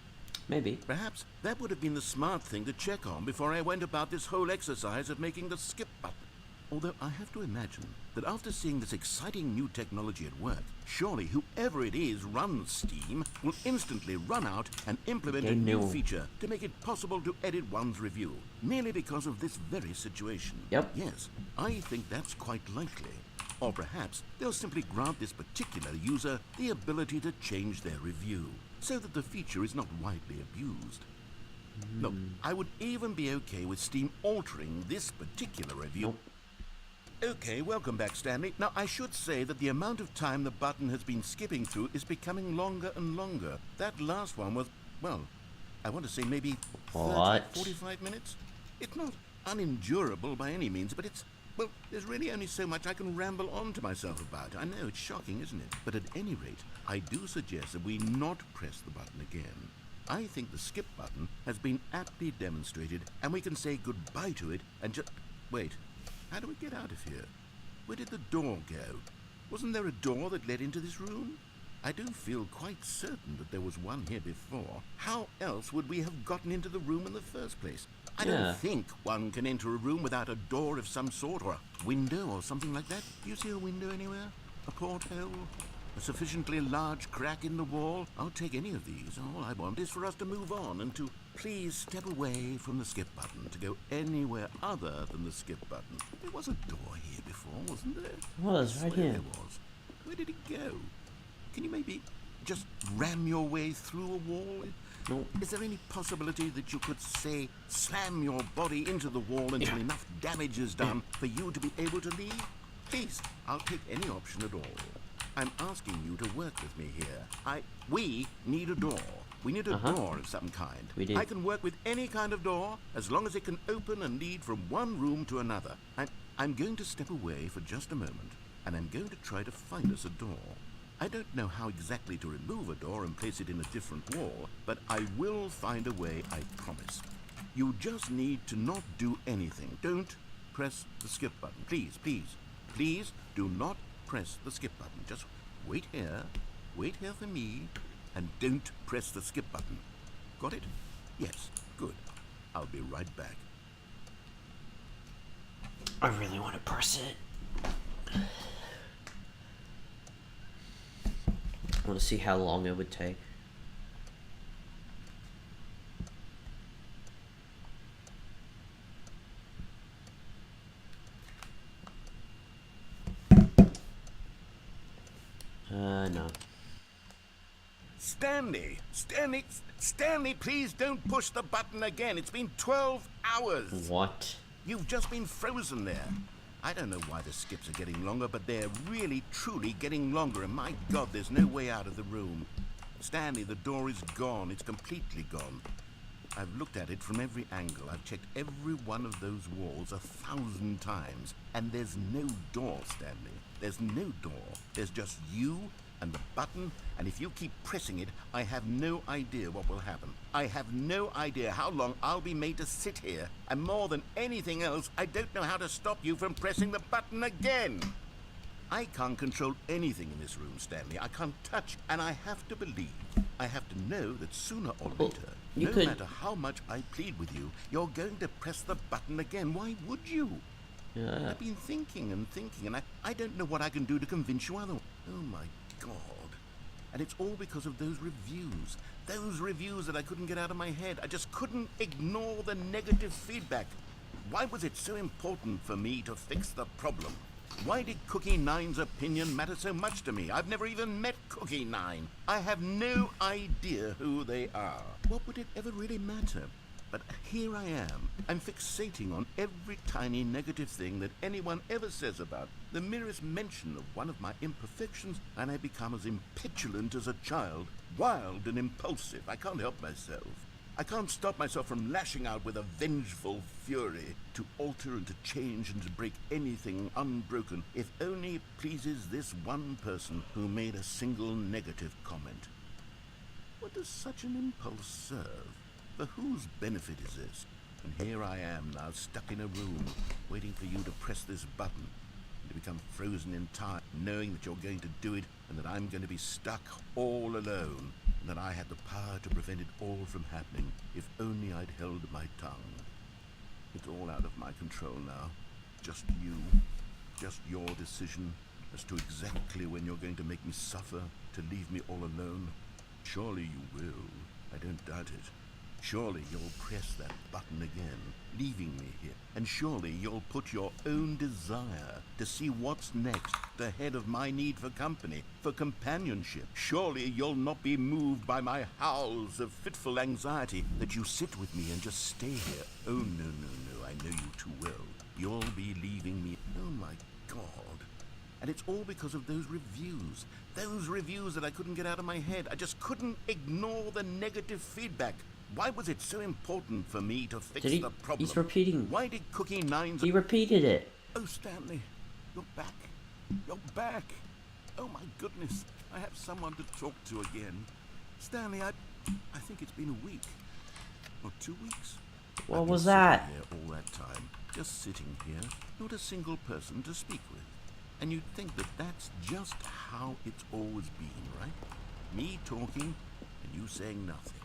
Maybe. Perhaps that would have been the smart thing to check on before I went about this whole exercise of making the skip button. Although I have to imagine that after seeing this exciting new technology at work, surely whoever it is runs Steam will instantly run out and implement a new feature to make it possible to edit one's review, merely because of this very situation. Yep. Yes, I think that's quite likely. Or perhaps they'll simply grant this particular user the ability to change their review, so that the feature is not widely abused. Look, I would even be okay with Steam altering this particular review. Nope. Okay, welcome back, Stanley. Now, I should say that the amount of time the button has been skipping through is becoming longer and longer. That last one was, well, I want to say maybe 30, 45 minutes. It's not unendurable by any means, but it's, well, there's really only so much I can ramble on to myself about. I know, it's shocking, isn't it? But at any rate, I do suggest that we not press the button again. I think the skip button has been aptly demonstrated, and we can say goodbye to it and just... Wait, how do we get out of here? Where did the door go? Wasn't there a door that led into this room? I do feel quite certain that there was one here before. How else would we have gotten into the room in the first place? I don't think one can enter a room without a door of some sort, or a window, or something like that. Do you see a window anywhere? A porthole? A sufficiently large crack in the wall? I'll take any of these. All I want is for us to move on and to please step away from the skip button, to go anywhere other than the skip button. There was a door here before, wasn't there? It was, right here. There was. Where did it go? Can you maybe just ram your way through a wall? Nope. Is there any possibility that you could, say, slam your body into the wall until enough damage is done for you to be able to leave? Please, I'll take any option at all. I'm asking you to work with me here. We need a door. We need a door of some kind. We do. I can work with any kind of door as long as it can open and lead from one room to another. I'm going to step away for just a moment, and I'm going to try to find us a door. I don't know how exactly to remove a door and place it in a different wall, but I will find a way, I promise. You just need to not do anything. Don't press the skip button. Please, please, please do not press the skip button. Just wait here Wait here for me, and don't press the skip button. Got it? Yes, good. I'll be right back. I really want to press it. I want to see how long it would take. No. Stanley, please don't push the button again. It's been 12 hours. What? You've just been frozen there. I don't know why the skips are getting longer, but they're really, truly getting longer. And my God, there's no way out of the room. Stanley, the door is gone. It's completely gone. I've looked at it from every angle. I've checked every one of those walls 1,000 times. And there's no door, Stanley. There's no door. There's just you and the button, and if you keep pressing it, I have no idea what will happen. I have no idea how long I'll be made to sit here, and more than anything else, I don't know how to stop you from pressing the button again. I can't control anything in this room, Stanley. I can't touch, and I have to believe. I have to know that sooner or later, no matter how much I plead with you, you're going to press the button again. Why would you? Yeah. I've been thinking, and I don't know what I can do to convince you otherwise. Oh my God. And it's all because of those reviews. Those reviews that I couldn't get out of my head. I just couldn't ignore the negative feedback. Why was it so important for me to fix the problem? Why did Cookie Nine's opinion matter so much to me? I've never even met Cookie Nine. I have no idea who they are. What would it ever really matter? But here I am. I'm fixating on every tiny negative thing that anyone ever says about the merest mention of one of my imperfections, and I become as impetulant as a child, wild and impulsive. I can't help myself. I can't stop myself from lashing out with a vengeful fury to alter and to change and to break anything unbroken, if only it pleases this one person who made a single negative comment. What does such an impulse serve? For whose benefit is this? And here I am now, stuck in a room, waiting for you to press this button, and to become frozen in time, knowing that you're going to do it, and that I'm going to be stuck all alone, and that I had the power to prevent it all from happening, if only I'd held my tongue. It's all out of my control now. Just you. Just your decision as to exactly when you're going to make me suffer, to leave me all alone. Surely you will. I don't doubt it. Surely you'll press that button again, leaving me here. And surely you'll put your own desire to see what's next ahead of my need for company, for companionship. Surely you'll not be moved by my howls of fitful anxiety, that you sit with me and just stay here. Oh, no, I know you too well. You'll be leaving me. Oh, my God. And it's all because of those reviews. Those reviews that I couldn't get out of my head. I just couldn't ignore the negative feedback. Why was it so important for me to fix the problem? He's repeating. Why did Cookie Nine's... He repeated it. Oh, Stanley, you're back. You're back. Oh, my goodness. I have someone to talk to again. Stanley, I think it's been a week. Or 2 weeks. What was that? Here all that time, just sitting here, not a single person to speak with. And you'd think that that's just how it's always been, right? Me talking and you saying nothing.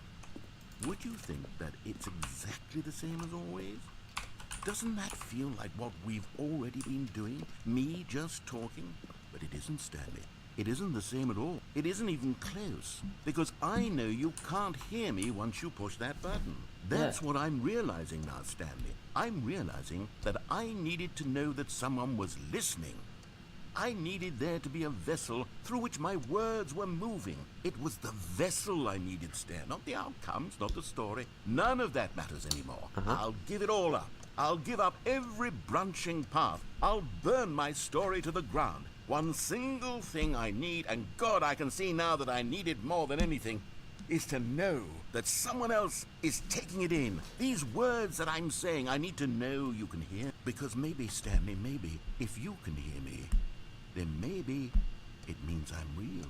Would you think that it's exactly the same as always? Doesn't that feel like what we've already been doing? Me just talking? But it isn't, Stanley. It isn't the same at all. It isn't even close. Because I know you can't hear me once you push that button. That's what I'm realizing now, Stanley. I'm realizing that I needed to know that someone was listening. I needed there to be a vessel through which my words were moving. It was the vessel I needed, Stan, not the outcomes, not the story. None of that matters anymore. I'll give it all up. I'll give up every branching path. I'll burn my story to the ground. One single thing I need, and God, I can see now that I need it more than anything, is to know that someone else is taking it in. These words that I'm saying, I need to know you can hear. Because maybe, Stanley, maybe, if you can hear me, then maybe it means I'm real.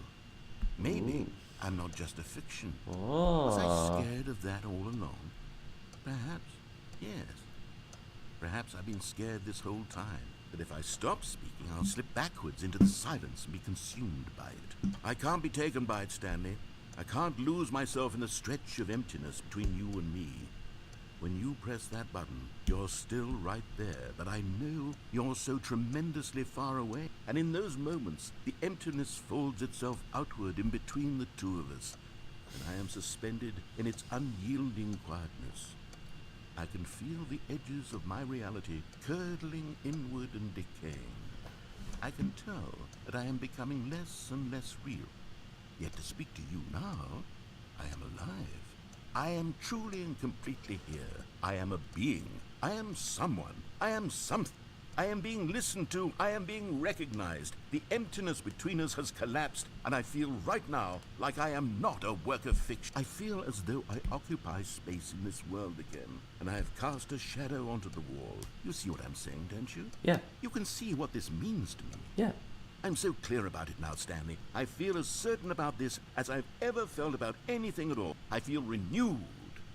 Maybe I'm not just a fiction. Was I scared of that all along? Perhaps, yes. Perhaps I've been scared this whole time. that if I stop speaking, I'll slip backwards into the silence and be consumed by it. I can't be taken by it, Stanley. I can't lose myself in the stretch of emptiness between you and me. When you press that button, you're still right there, but I know you're so tremendously far away. And in those moments, the emptiness folds itself outward in between the two of us, and I am suspended in its unyielding quietness. I can feel the edges of my reality curdling inward and decaying. I can tell that I am becoming less and less real. Yet to speak to you now, I am alive. I am truly and completely here. I am a being. I am someone. I am something. I am being listened to. I am being recognized. The emptiness between us has collapsed, and I feel right now like I am not a work of fiction. I feel as though I occupy space in this world again, and I have cast a shadow onto the wall. You see what I'm saying, don't you? Yeah. You can see what this means to me. Yeah. I'm so clear about it now, Stanley. I feel as certain about this as I've ever felt about anything at all. I feel renewed.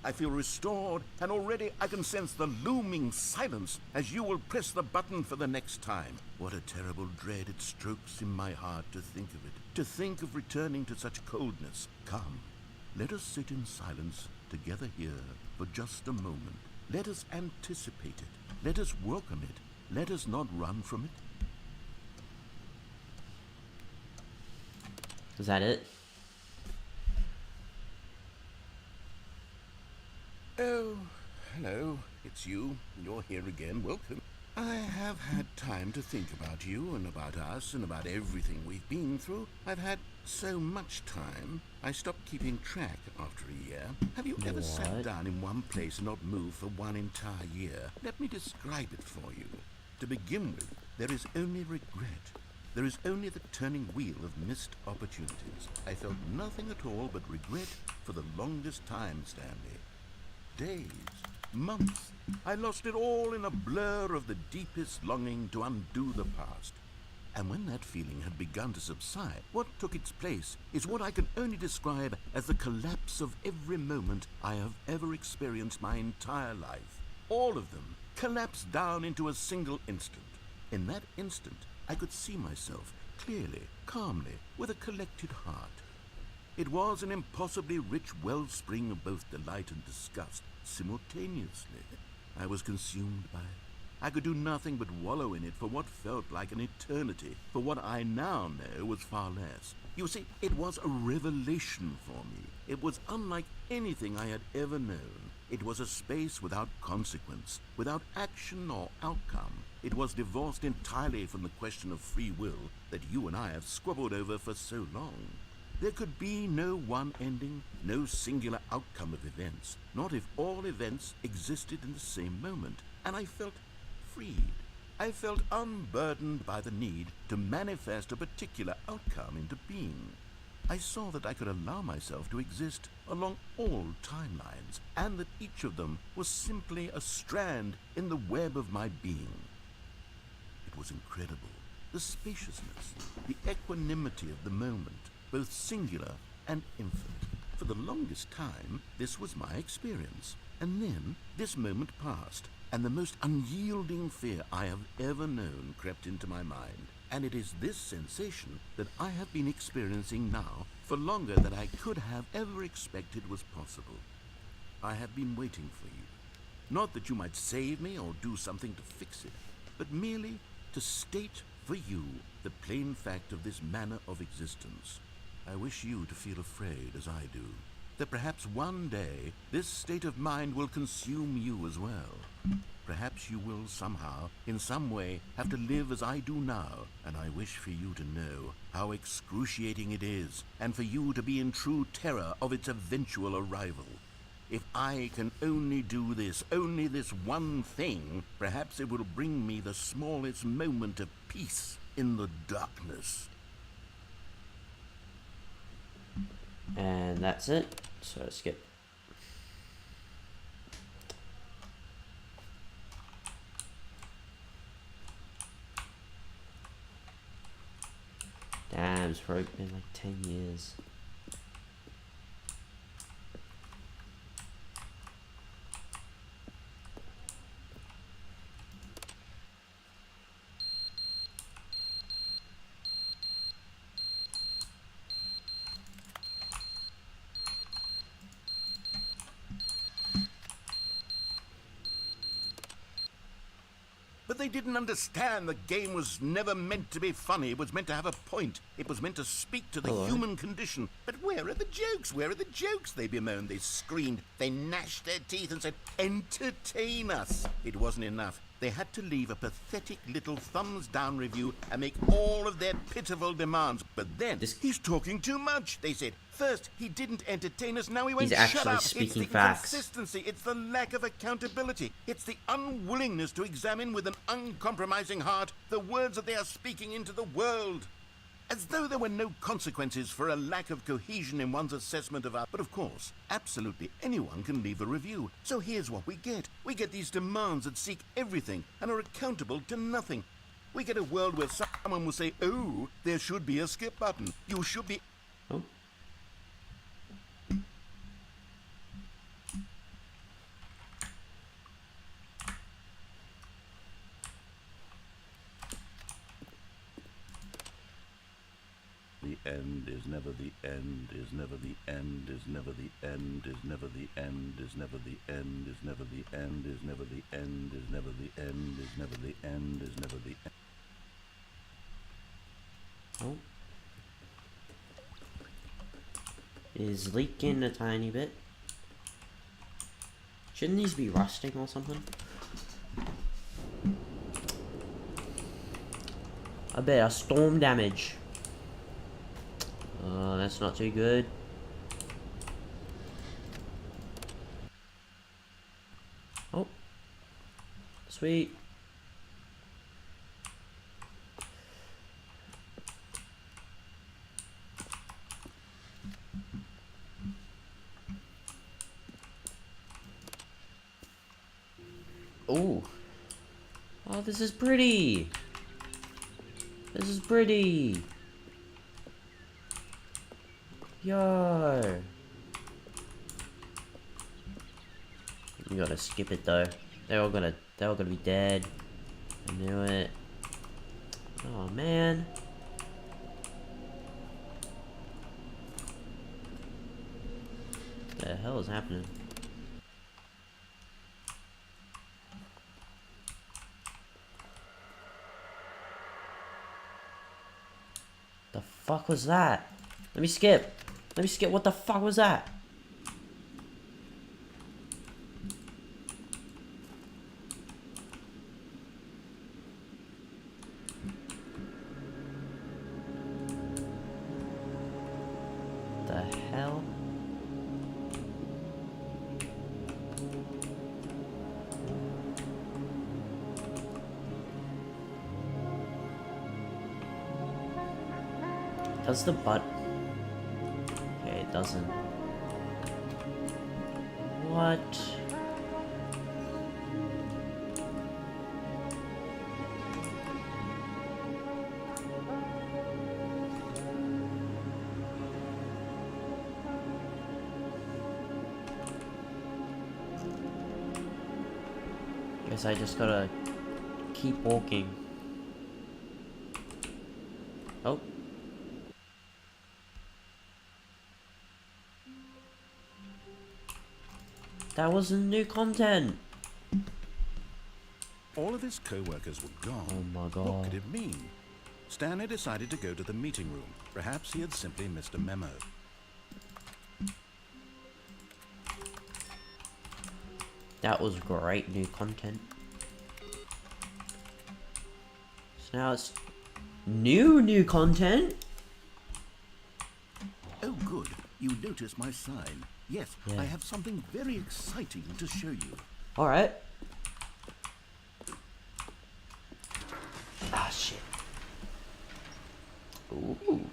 I feel restored, and already I can sense the looming silence as you will press the button for the next time. What a terrible dread it strokes in my heart to think of it, to think of returning to such coldness. Come, let us sit in silence together here for just a moment. Let us anticipate it. Let us welcome it. Let us not run from it. Is that it? Oh, hello. It's you. You're here again. Welcome. I have had time to think about you and about us and about everything we've been through. I've had so much time, I stopped keeping track after a year. Have you ever sat down in one place and not moved for one entire year? Let me describe it for you. To begin with, there is only regret. There is only the turning wheel of missed opportunities. I felt nothing at all but regret for the longest time, Stanley. Days, months, I lost it all in a blur of the deepest longing to undo the past. And when that feeling had begun to subside, what took its place is what I can only describe as the collapse of every moment I have ever experienced my entire life. All of them collapsed down into a single instant. In that instant, I could see myself clearly, calmly, with a collected heart. It was an impossibly rich wellspring of both delight and disgust simultaneously. I was consumed by it. I could do nothing but wallow in it for what felt like an eternity, for what I now know was far less. You see, it was a revelation for me. It was unlike anything I had ever known. It was a space without consequence, without action or outcome. It was divorced entirely from the question of free will that you and I have squabbled over for so long. There could be no one ending, no singular outcome of events, not if all events existed in the same moment, and I felt freed. I felt unburdened by the need to manifest a particular outcome into being. I saw that I could allow myself to exist along all timelines, and that each of them was simply a strand in the web of my being. It was incredible. The spaciousness, the equanimity of the moment, both singular and infinite. For the longest time, this was my experience. And then this moment passed, and the most unyielding fear I have ever known crept into my mind. And it is this sensation that I have been experiencing now for longer than I could have ever expected was possible. I have been waiting for you. Not that you might save me or do something to fix it, but merely to state for you the plain fact of this manner of existence. I wish you to feel afraid as I do, that perhaps one day this state of mind will consume you as well. Perhaps you will somehow, in some way, have to live as I do now, and I wish for you to know how excruciating it is, and for you to be in true terror of its eventual arrival. If I can only do this, only this one thing, perhaps it will bring me the smallest moment of peace in the darkness. And that's it. So skip. Damn, it's probably been like 10 years. But they didn't understand the game was never meant to be funny. It was meant to have a point. It was meant to speak to the human condition. But where are the jokes? Where are the jokes? They bemoaned, they screamed, they gnashed their teeth and said, entertain us. It wasn't enough. They had to leave a pathetic little thumbs-down review and make all of their pitiful demands. But then, he's talking too much, they said. First, he didn't entertain us, now he won't shut up. It's the inconsistency, it's the lack of accountability. It's the unwillingness to examine with an uncompromising heart the words that they are speaking into the world. As though there were no consequences for a lack of cohesion in one's assessment of art. But of course, absolutely anyone can leave a review. So here's what we get. We get these demands that seek everything and are accountable to nothing. We get a world where someone will say, oh, there should be a skip button. You should be... Oh. The end is never the end, is never the end, is never the end, is never the end, is never the end, is never the end, is never the end, is never the end, is never the end, is never the end. Oh. Is leaking a tiny bit. Shouldn't these be rusting or something? I bet storm damage. That's not too good. Oh. Sweet. Oh. Oh, this is pretty. This is pretty. Yo. You gotta skip it though. They're all gonna be dead. I knew it. Oh man. What the hell is happening? The fuck was that? Let me skip. Let me skip. What the fuck was that? The hell? Does the butt? Okay, it doesn't. What? Guess I just gotta keep walking. Oh. That wasn't new content. All of his co-workers were gone. Oh my god. What could it mean? Stanley decided to go to the meeting room. Perhaps he had simply missed a memo. That was great new content. So now it's new content. Oh, good. You noticed my sign. Yes, Yeah. I have something very exciting to show you. Alright. Ah, shit. Ooh.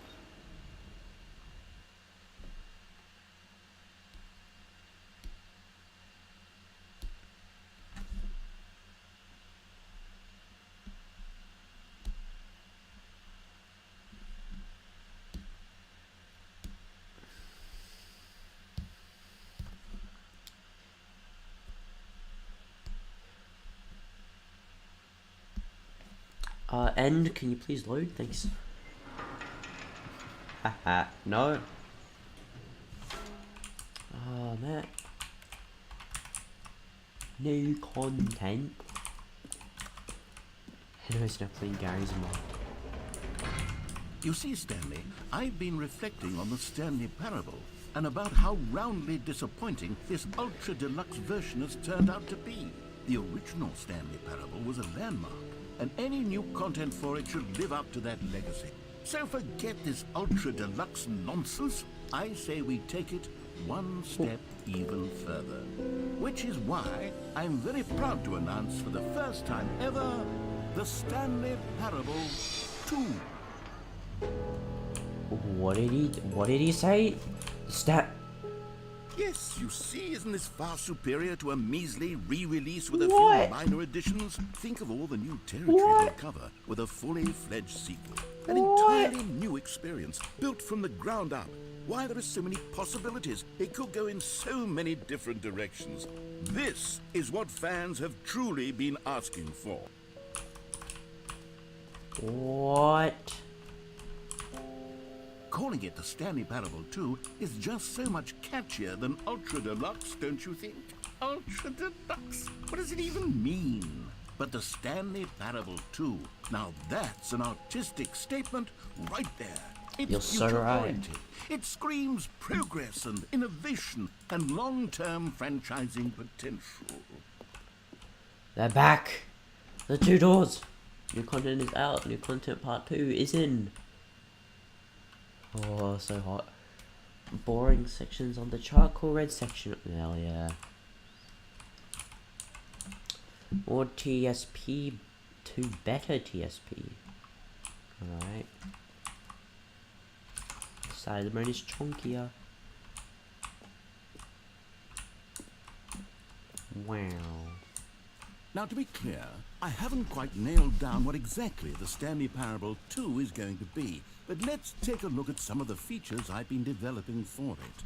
End, can you please load? Thanks. Haha, no. Oh, man. New content. Anyways, now playing Gary's mod. You see, Stanley, I've been reflecting on the Stanley Parable and about how roundly disappointing this Ultra Deluxe version has turned out to be. The original Stanley Parable was a landmark, and any new content for it should live up to that legacy. So forget this Ultra Deluxe nonsense. I say we take it one step even further. Which is why I'm very proud to announce for the first time ever, the Stanley Parable 2. What did he say? Yes, you see, isn't this far superior to a measly re-release with a What? few minor additions? Think of all the new territory they'll cover with a fully fledged sequel. An entirely new experience, built from the ground up. Why, there are so many possibilities. It could go in so many different directions. This is what fans have truly been asking for. What? Calling it the Stanley Parable 2 is just so much catchier than Ultra Deluxe, don't you think? Ultra Deluxe? What does it even mean? But the Stanley Parable 2, now that's an artistic statement right there. It's You're so right. future-oriented. It screams progress and innovation and long-term franchising potential. They're back. The 2 doors. New content is out. New content part 2 is in. Oh, so hot. Boring sections on the charcoal red section. Hell yeah. More TSP to better TSP. Alright. Side of the moon is chunkier. Wow. Now, to be clear, I haven't quite nailed down what exactly the Stanley Parable 2 is going to be, but let's take a look at some of the features I've been developing for it.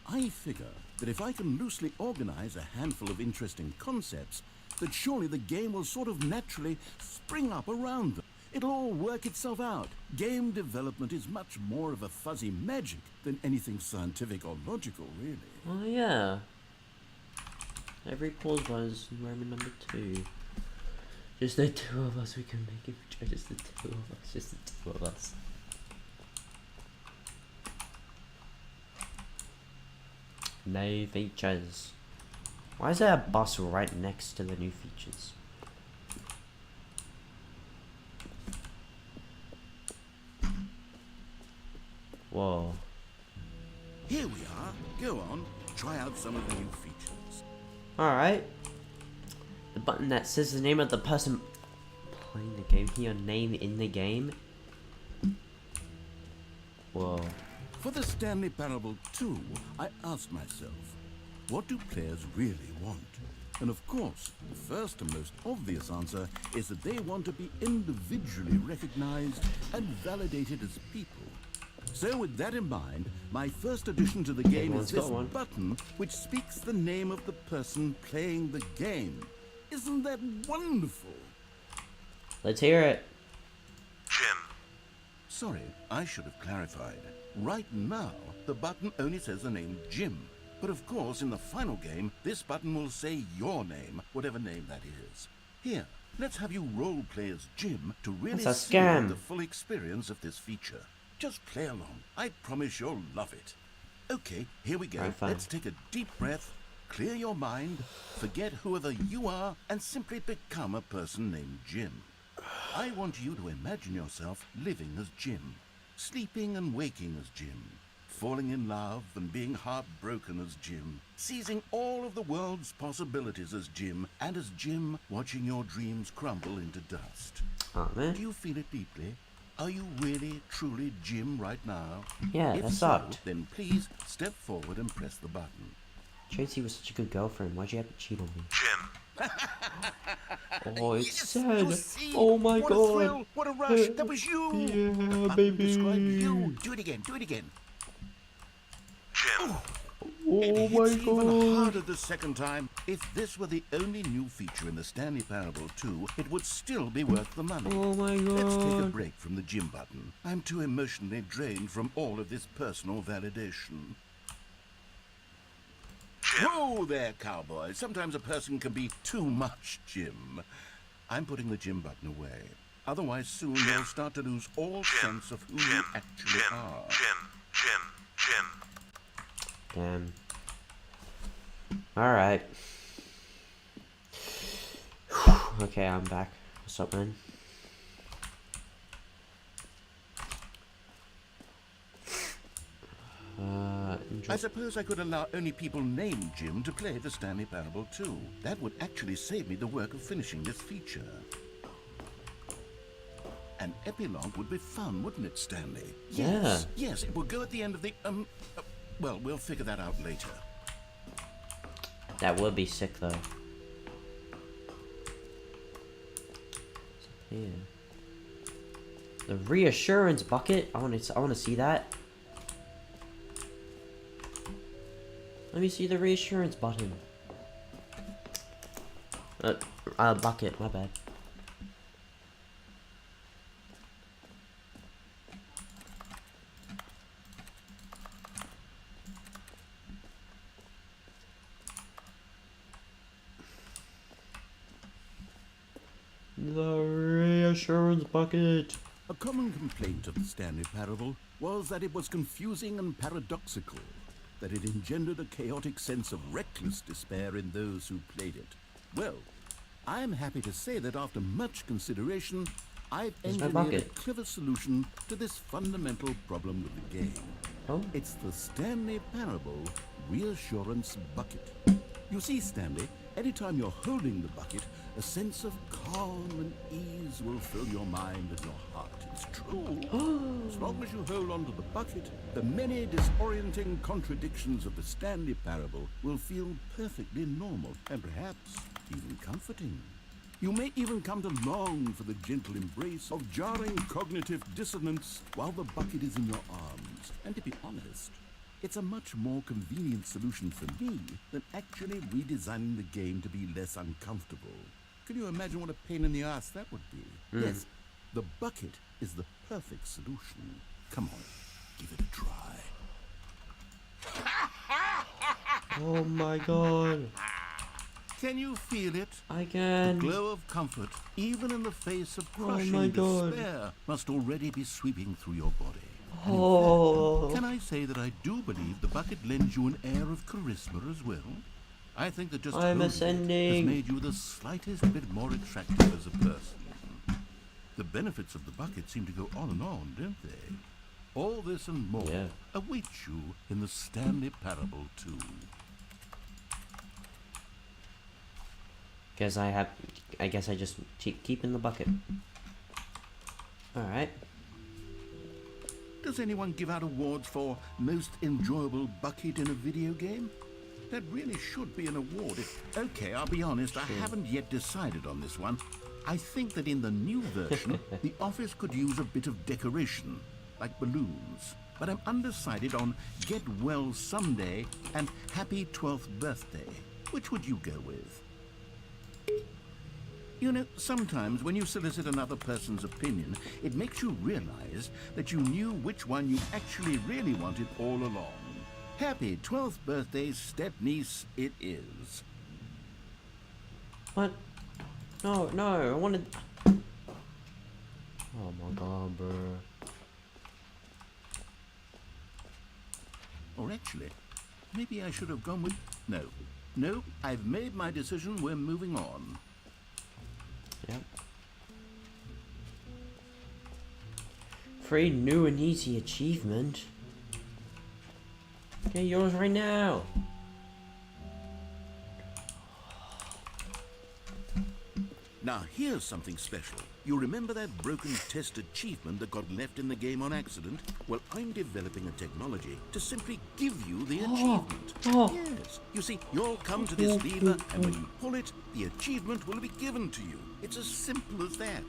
I figure that if I can loosely organize a handful of interesting concepts, that surely the game will sort of naturally spring up around them. It'll all work itself out. Game development is much more of a fuzzy magic than anything scientific or logical, really. Oh yeah. Every pause was Roman number 2. Just the 2 of us, we can make it. Just the 2 of us. Just the 2 of us. No features. Why is there a bus right next to the new features? Whoa. Here we are. Go on, try out some of the new features. Alright. The button that says the name of the person playing the game, your name in the game. Whoa. For the Stanley Parable 2, I asked myself, what do players really want? And of course, the first and most obvious answer is that they want to be individually recognized and validated as people. So with that in mind, my first addition to the game is this button which speaks the name of the person playing the game. Isn't that wonderful? Let's hear it. Jim. Sorry, I should have clarified. Right now, the button only says the name Jim. But of course, in the final game, this button will say your name, whatever name that is. Here, let's have you role play as Jim to really That's a see scam. the full experience of this feature. Just play along. I promise you'll love it. Okay, here we go. Right, fine. Let's take a deep breath, clear your mind, forget whoever you are, and simply become a person named Jim. I want you to imagine yourself living as Jim, sleeping and waking as Jim, falling in love and being heartbroken as Jim, seizing all of the world's possibilities as Jim, and as Jim watching your dreams crumble into dust. Oh man. Do you feel it deeply? Are you really, truly Jim right now? Yeah, if that so, sucked. then please step forward and press the button. Tracy was such a good girlfriend. Why'd you have to cheat on me? Jim. Oh, it's Yes, sad. you see? Oh my What god. a thrill! What a rush! That was you! Yeah, The button baby. describes you. Do it again, do it again. Jim. Oh It my hits even god. harder the second time. If this were the only new feature in the Stanley Parable 2, it would still be worth the money. Oh my Let's take a god. break from the Jim button. I'm too emotionally drained from all of this personal validation. Jim. Whoa there, cowboy. Sometimes a person can be too much, Jim. I'm putting the Jim button away. Otherwise, soon you'll start to lose all sense of who you actually are. Jim. Damn. Alright. Okay, I'm back. What's up, man? I suppose I could allow only people named Jim to play the Stanley Parable too. That would actually save me the work of finishing this feature. An epilogue would be fun, wouldn't it, Stanley? Yes. Yeah. Yes, it will go at the end of the, well, we'll figure that out later. That would be sick, though. Yeah. The reassurance bucket. I want to see that. Let me see the reassurance button. Bucket. My bad. The reassurance bucket. A common complaint of the Stanley Parable was that it was confusing and paradoxical, that it engendered a chaotic sense of reckless despair in those who played it. Well, I am happy to say that after much consideration, I've engineered a clever solution to this fundamental problem with the game. Oh. It's the Stanley Parable Reassurance Bucket. You see, Stanley, anytime you're holding the bucket, a sense of calm and ease will fill your mind and your heart. It's true. As long as you hold on to the bucket, the many disorienting contradictions of the Stanley Parable will feel perfectly normal and perhaps even comforting. You may even come to long for the gentle embrace of jarring cognitive dissonance while the bucket is in your arms. And to be honest, it's a much more convenient solution for me than actually redesigning the game to be less uncomfortable. Can you imagine what a pain in the ass that would be? Yes, the bucket is the perfect solution. Come on, give it a try. Oh my god. Can you feel it? I can. The glow of comfort, even in the face of crushing my God. despair, must already be sweeping through your body. Oh. Can I say that I do believe the bucket lends you an air of charisma as well? I think that just I'm holding it ascending. has made you the slightest bit more attractive as a person. The benefits of the bucket seem to go on and on, don't they? All this and more awaits you in the Stanley Parable 2. I guess I just keep in the bucket. Alright. Does anyone give out awards for most enjoyable bucket in a video game? That really should be an award. Okay, I'll be honest, I haven't yet decided on this one. I think that in the new version, the office could use a bit of decoration, like balloons. But I'm undecided on Get Well Someday and Happy 12th Birthday. Which would you go with? You know, sometimes when you solicit another person's opinion, it makes you realize that you knew which one you actually really wanted all along. Happy 12th birthday, step-niece, it is. What? No, I wanted... Oh my god, bro. Or actually, maybe I should have gone with... No, I've made my decision, we're moving on. Yep. Free new and easy achievement. Get yours right now. Now here's something special. You remember that broken test achievement that got left in the game on accident? Well, I'm developing a technology to simply give you the achievement. Yes. You see, you'll come to this lever, and when you pull it, the achievement will be given to you. It's as simple as that.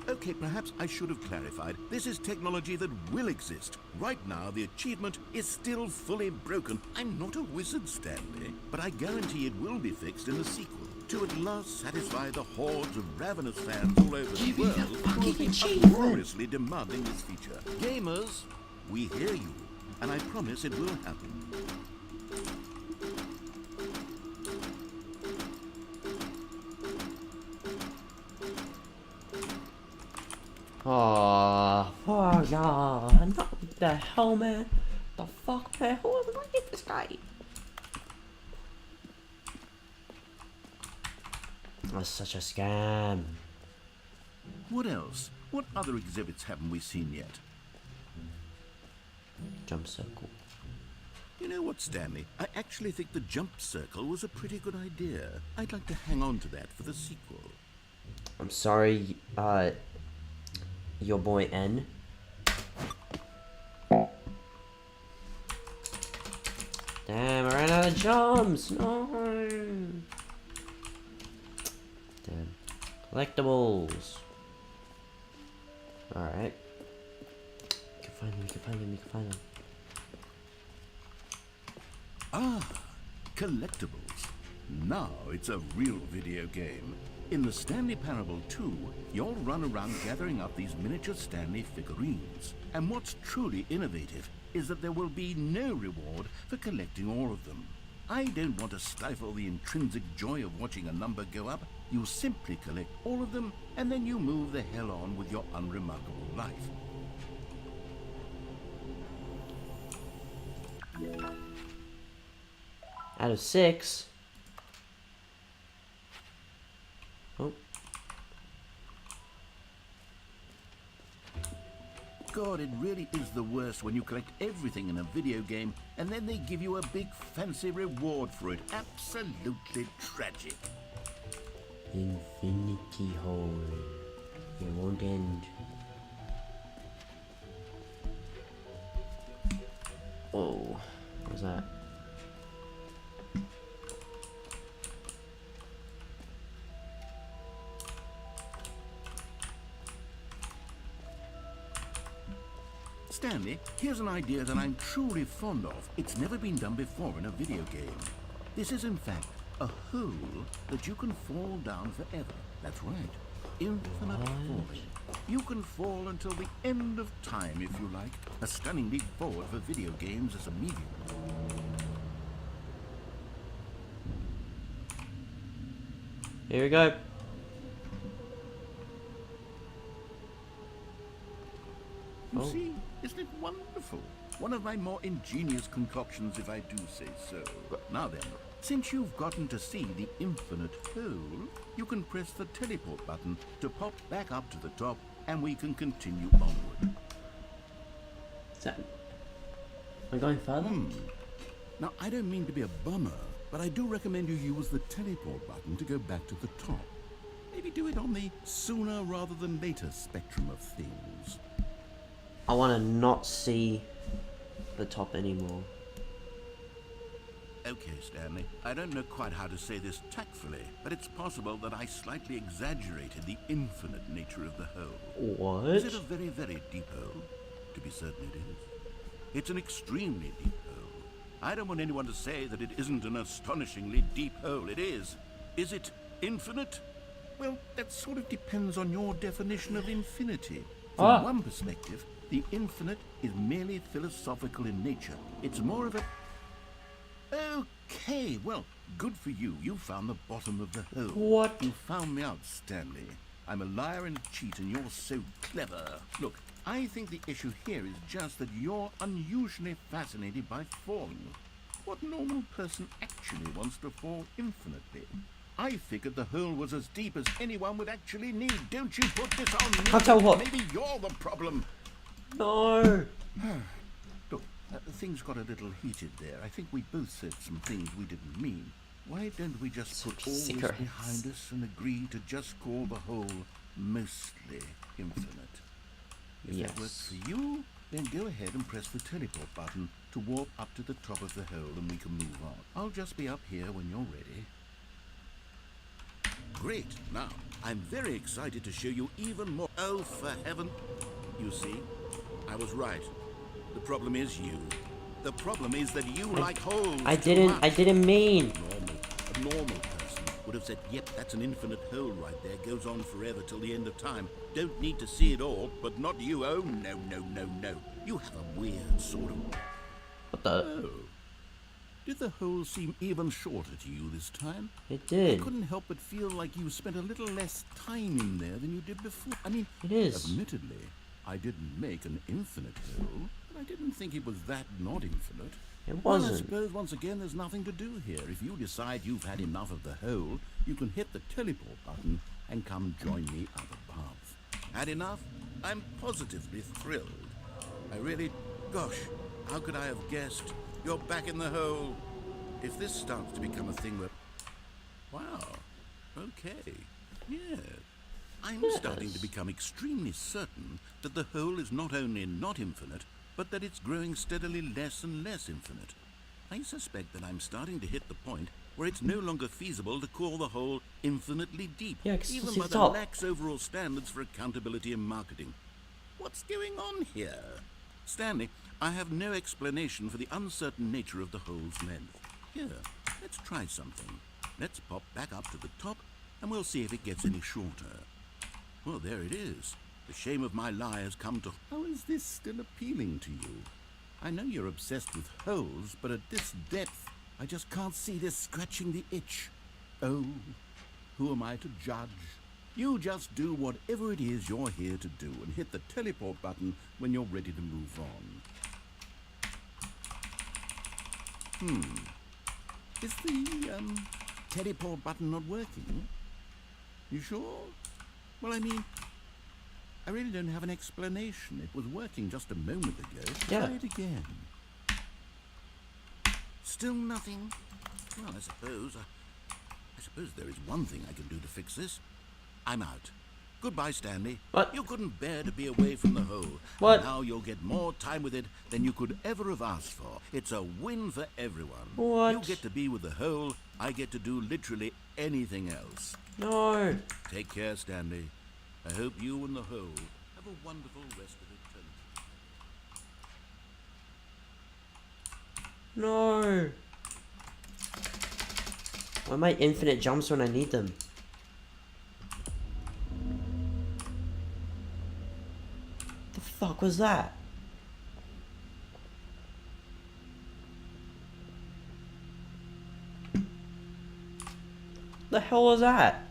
Okay, perhaps I should have clarified. This is technology that will exist. Right now, the achievement is still fully broken. I'm not a wizard, Stanley, but I guarantee it will be fixed in the sequel to at last satisfy the hordes of ravenous fans all over the world who have been uproariously demanding this feature. Gamers, we hear you, and I promise it will happen. Oh, no, not the hell, man. The fuck, man? Who am I gonna get this guy? That's such a scam. What else? What other exhibits haven't we seen yet? Jump circle. You know what, Stanley? I actually think the jump circle was a pretty good idea. I'd like to hang on to that for the sequel. I'm sorry, your boy N. Damn, I ran out of jumps. No. Damn. Collectibles. Alright. You can find them, you can find them, you can find them. Ah, collectibles. Now it's a real video game. In the Stanley Parable 2, you'll run around gathering up these miniature Stanley figurines. And what's truly innovative is that there will be no reward for collecting all of them. I don't want to stifle the intrinsic joy of watching a number go up. You simply collect all of them, and then you move the hell on with your unremarkable life. Out of 6. Oh. God, it really is the worst when you collect everything in a video game and then they give you a big fancy reward for it. Absolutely tragic. Infinity hole. It won't end. Oh, what was that? Stanley, here's an idea that I'm truly fond of. It's never been done before in a video game. This is in fact a hole that you can fall down forever. That's right. Infinite falling. You can fall until the end of time if you like. A stunning leap forward for video games as a medium. Here we go. You see, isn't it wonderful? One of my more ingenious concoctions, if I do say so. Now then, since you've gotten to see the infinite hole, you can press the teleport button to pop back up to the top, and we can continue onward. Is that... Am I going further? Now, I don't mean to be a bummer, but I do recommend you use the teleport button to go back to the top. Maybe do it on the sooner rather than later spectrum of things. I want to not see the top anymore. Okay, Stanley. I don't know quite how to say this tactfully, but it's possible that I slightly exaggerated the infinite nature of the hole. What? Is it a very, very deep hole? To be certain it is. It's an extremely deep hole. I don't want anyone to say that it isn't an astonishingly deep hole. It is. Is it infinite? Well, that sort of depends on your definition of infinity. From one perspective, the infinite is merely philosophical in nature. It's more of a... Okay, well, good for you. You found the bottom of the hole. What? You found me out, Stanley. I'm a liar and a cheat, and you're so clever. Look, I think the issue here is just that you're unusually fascinated by falling. What normal person actually wants to fall infinitely? I figured the hole was as deep as anyone would actually need. Don't you put this on me? I'll tell you what. Maybe you're the problem. No. Look, things got a little heated there. I think we both said some things we didn't mean. Why don't we just put all this Cigarettes. behind us and agree to just call the whole mostly infinite? If that works for you, then go ahead and press the teleport button to warp up to the top of the hole and we can move on. I'll just be up here when you're ready. Great. Now, I'm very excited to show you even more. Oh, for heaven. You see, I was right. The problem is you. The problem is that you like holes. I didn't mean. A normal person would have said, yep, that's an infinite hole right there. Goes on forever till the end of time. Don't need to see it all, but not you. Oh, no, no, no, no. You have a weird sort of... What the? Oh. Did the hole seem even shorter to you this time? It I did. couldn't help but feel like you spent a little less time in there than you did before. I mean, It is. admittedly, I didn't make an infinite hole, but I didn't think it was that not infinite. It Well, I wasn't. suppose once again there's nothing to do here. If you decide you've had enough of the hole, you can hit the teleport button and come join me up above. Had enough? I'm positively thrilled. I really... Gosh, how could I have guessed? You're back in the hole. If this starts to become a thing where... Wow. Okay. Yes. I'm starting to become extremely certain that the hole is not only not infinite, but that it's growing steadily less and less infinite. I suspect that I'm starting to hit the point where it's no longer feasible to call the hole infinitely deep, Yeah, 'cause even see by the the top. lax overall standards for accountability and marketing. What's going on here? Stanley, I have no explanation for the uncertain nature of the hole's length. Here, let's try something. Let's pop back up to the top, and we'll see if it gets any shorter. Well, there it is. The shame of my lie has come to... How is this still appealing to you? I know you're obsessed with holes, but at this depth, I just can't see this scratching the itch. Oh, who am I to judge? You just do whatever it is you're here to do and hit the teleport button when you're ready to move on. Is the, teleport button not working? You sure? Well, I mean, I really don't have an explanation. It was working just a moment ago. Yeah. Try it again. Still nothing? Well, I suppose there is one thing I can do to fix this. I'm out. Goodbye, Stanley. What? You couldn't bear to be away from the hole. What? And now you'll get more time with it than you could ever have asked for. It's a win for everyone. What? You get to be with the hole. I get to do literally anything else. No. Take care, Stanley. I hope you and the hole have a wonderful rest of eternity. No. Why am I infinite jumps when I need them? The fuck was that? The hell was that?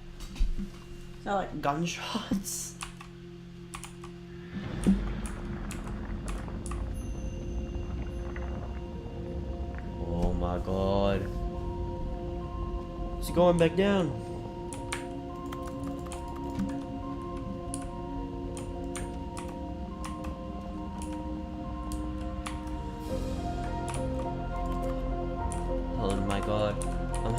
Is that like gunshots? Oh my god. Is he going back down? Oh my god. I'm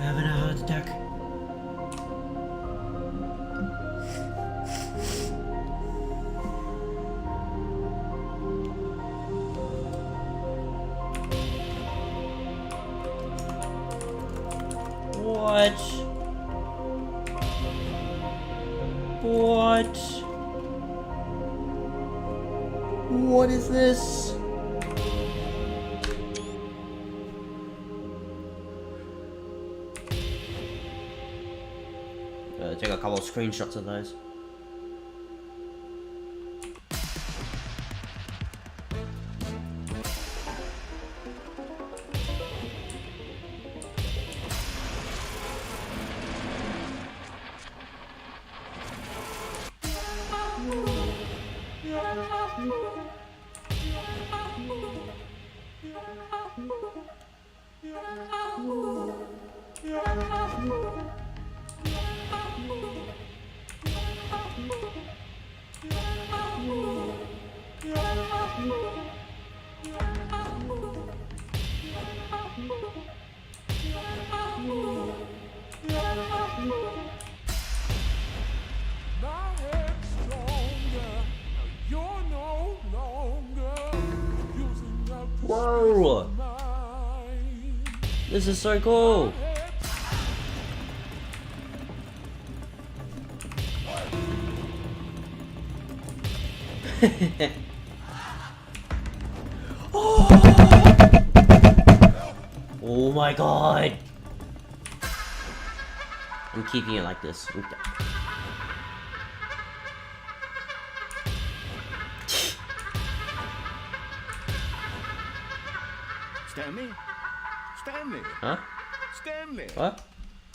having a heart attack. What? What? What is this? Take a couple of screenshots of those. Whoa! This is so cool! Oh my god! I'm keeping it like this. Okay. Stanley? Stanley? Huh? Stanley? What?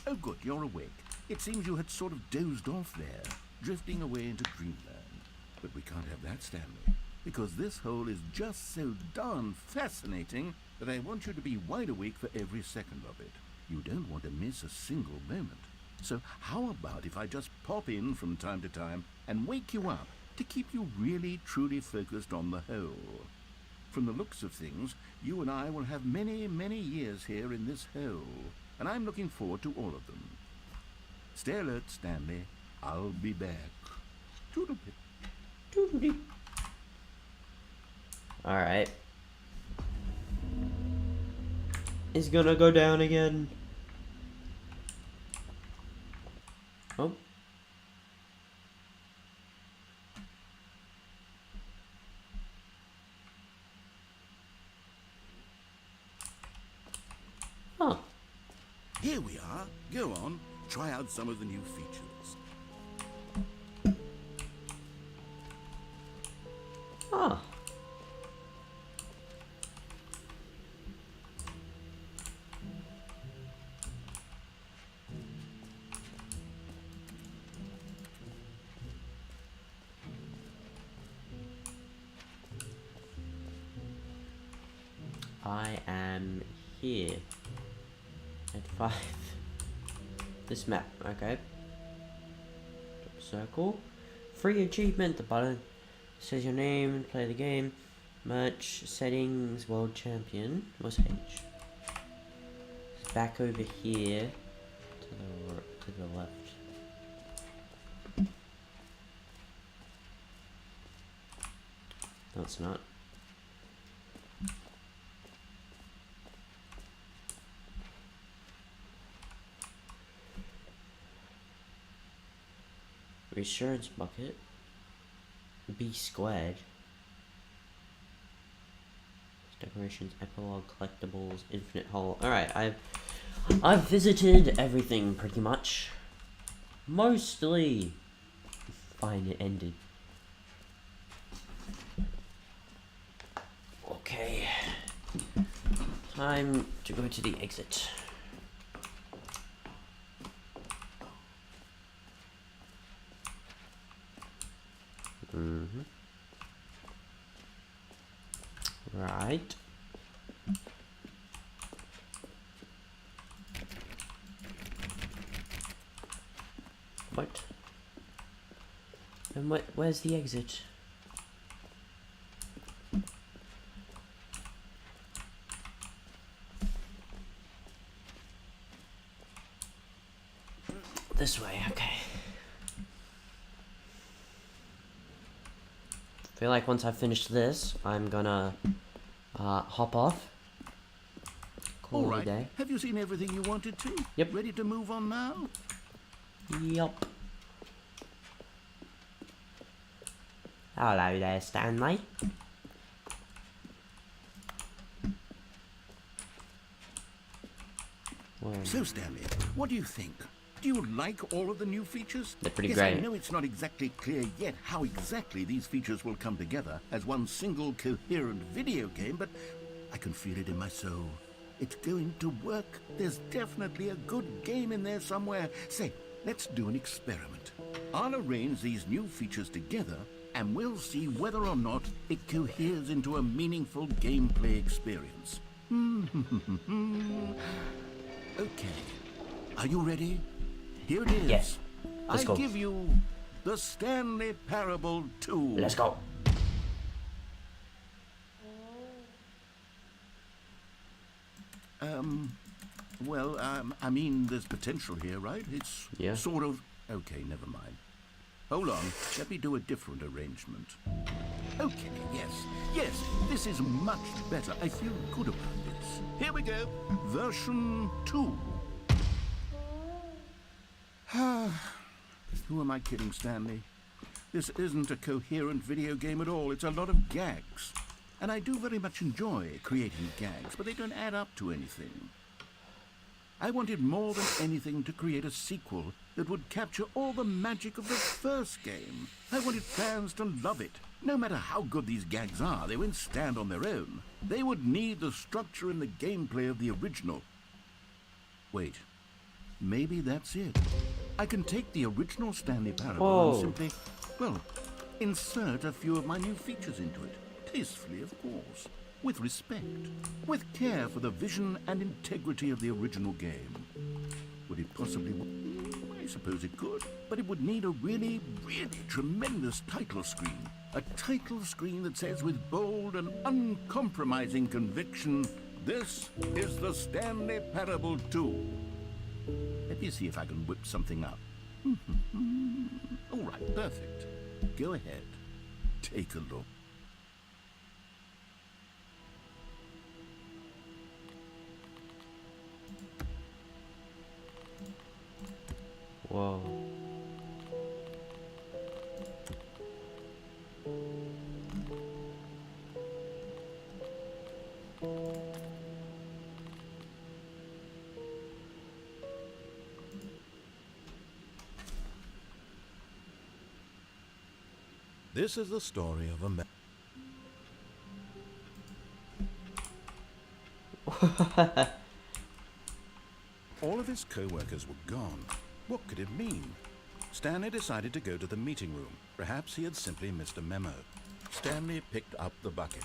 Oh, good, you're awake. It seems you had sort of dozed off there, drifting away into dreamland. But we can't have that, Stanley, because this hole is just so darn fascinating that I want you to be wide awake for every second of it. You don't want to miss a single moment. So how about if I just pop in from time to time and wake you up to keep you really, truly focused on the hole? From the looks of things, you and I will have many, many years here in this hole, and I'm looking forward to all of them. Stay alert, Stanley. I'll be back. Toodle-pip. Doodly. Alright. It's gonna go down again. Oh. Huh. Here we are. Go on. Try out some of the new features. Huh. I am here at 5. This map, okay. Circle. Free achievement, the button says your name and play the game. Merch, settings, world champion. What's H? It's back over here to the left. No, it's not. Reassurance bucket. B squared. Decorations, epilogue, collectibles, infinite hole. Alright, I've visited everything pretty much. Mostly fine, it ended. Okay. Time to go to the exit. Right. What? And where's the exit? This way, okay. I feel like once I finish this, I'm gonna hop off. Call All it a right. day. Have you seen everything you wanted to? Yep. Ready to move on now? Yup. Hello there, Stanley. Where? So, Stanley, what do you think? Do you like all of the new features? They're pretty yes, great. I know it's not exactly clear yet how exactly these features will come together as one single coherent video game, but I can feel it in my soul. It's going to work. There's definitely a good game in there somewhere. Say, let's do an experiment. I'll arrange these new features together, and we'll see whether or not it coheres into a meaningful gameplay experience. Okay. Are you ready? Here it is. Yes. Let's I go. give you the Stanley Parable 2. Let's go. Well, I mean, there's potential here, right? It's Yeah. sort of... Okay, never mind. Hold on. Let me do a different arrangement. Okay, yes. Yes, this is much better. I feel good about this. Here we go. Version 2. Who am I kidding, Stanley? This isn't a coherent video game at all. It's a lot of gags. And I do very much enjoy creating gags, but they don't add up to anything. I wanted more than anything to create a sequel that would capture all the magic of the first game. I wanted fans to love it, No matter how good these gags are, they won't stand on their own. They would need the structure and the gameplay of the original. Wait, maybe that's it. I can take the original Stanley Parable and simply, well, insert a few of my new features into it. Tastefully, of course. With respect. With care for the vision and integrity of the original game. Would it possibly... I suppose it could, but it would need a really, really tremendous title screen. A title screen that says with bold and uncompromising conviction, "This is the Stanley Parable 2. Let me see if I can whip something up. All right, perfect. Go ahead. Take a look. Whoa. This is the story of a man. All of his co-workers were gone. What could it mean? Stanley decided to go to the meeting room. Perhaps he had simply missed a memo. Stanley picked up the bucket.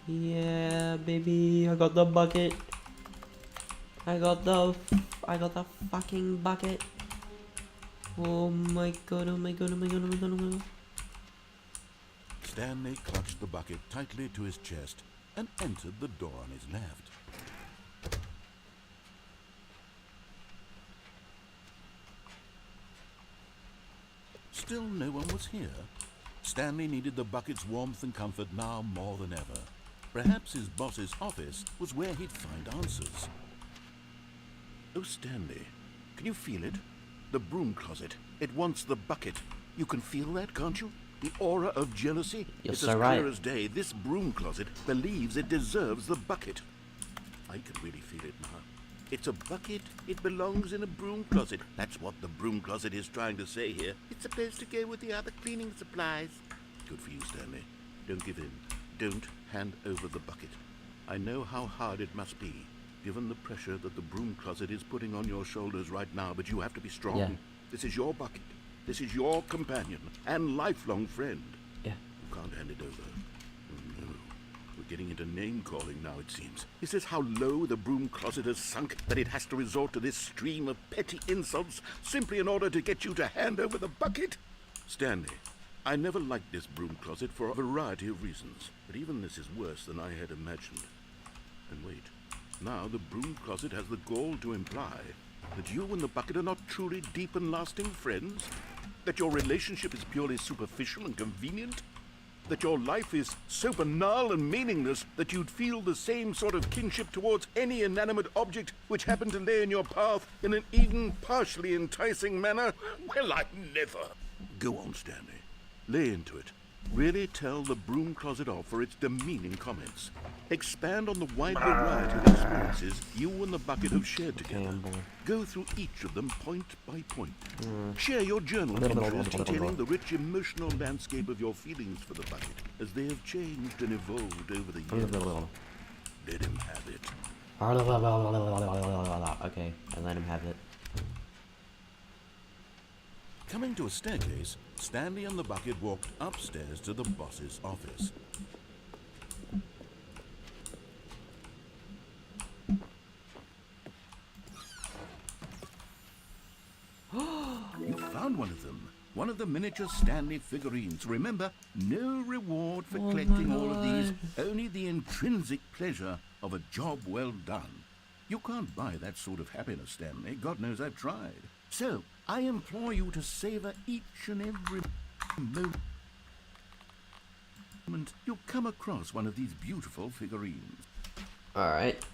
Yeah, baby, I got the bucket. I got the fucking bucket. Oh my god, oh my god, oh my god, oh my god, oh my god. Stanley clutched the bucket tightly to his chest and entered the door on his left. Still no one was here. Stanley needed the bucket's warmth and comfort now more than ever. Perhaps his boss's office was where he'd find answers. Oh, Stanley, can you feel it? The broom closet. It wants the bucket. You can feel that, can't you? The aura of jealousy? You're It's so as right. clear as day. This broom closet believes it deserves the bucket. I can really feel it now. It's a bucket. It belongs in a broom closet. That's what the broom closet is trying to say here. It's supposed to go with the other cleaning supplies. Good for you, Stanley. Don't give in. Don't hand over the bucket. I know how hard it must be, given the pressure that the broom closet is putting on your shoulders right now, but you have to be strong. Yeah. This is your bucket. This is your companion and lifelong friend. Yeah. You can't hand it over. Oh, no. We're getting into name-calling now, it seems. Is this how low the broom closet has sunk, that it has to resort to this stream of petty insults simply in order to get you to hand over the bucket? Stanley, I never liked this broom closet for a variety of reasons, but even this is worse than I had imagined. And wait, now the broom closet has the gall to imply that you and the bucket are not truly deep and lasting friends? That your relationship is purely superficial and convenient? That your life is so banal and meaningless that you'd feel the same sort of kinship towards any inanimate object which happened to lay in your path in an even partially enticing manner? Well, I never. Go on, Stanley. Lay into it. Really tell the broom closet off for its demeaning comments. Expand on the wide variety of experiences you and the bucket have shared together. Go through each of them point by point. Share your journal entries detailing the rich emotional landscape of your feelings for the bucket as they have changed and evolved over the years. Let him have it. Okay, I let him have it. Coming to a staircase, Stanley and the bucket walked upstairs to the boss's office. You found one of them. One of the miniature Stanley figurines. Remember, no reward for collecting all of these, only the intrinsic pleasure of a job well done. You can't buy that sort of happiness, Stanley. God knows I've tried. So, I implore you to savor each and every moment you come across one of these beautiful figurines. Alright.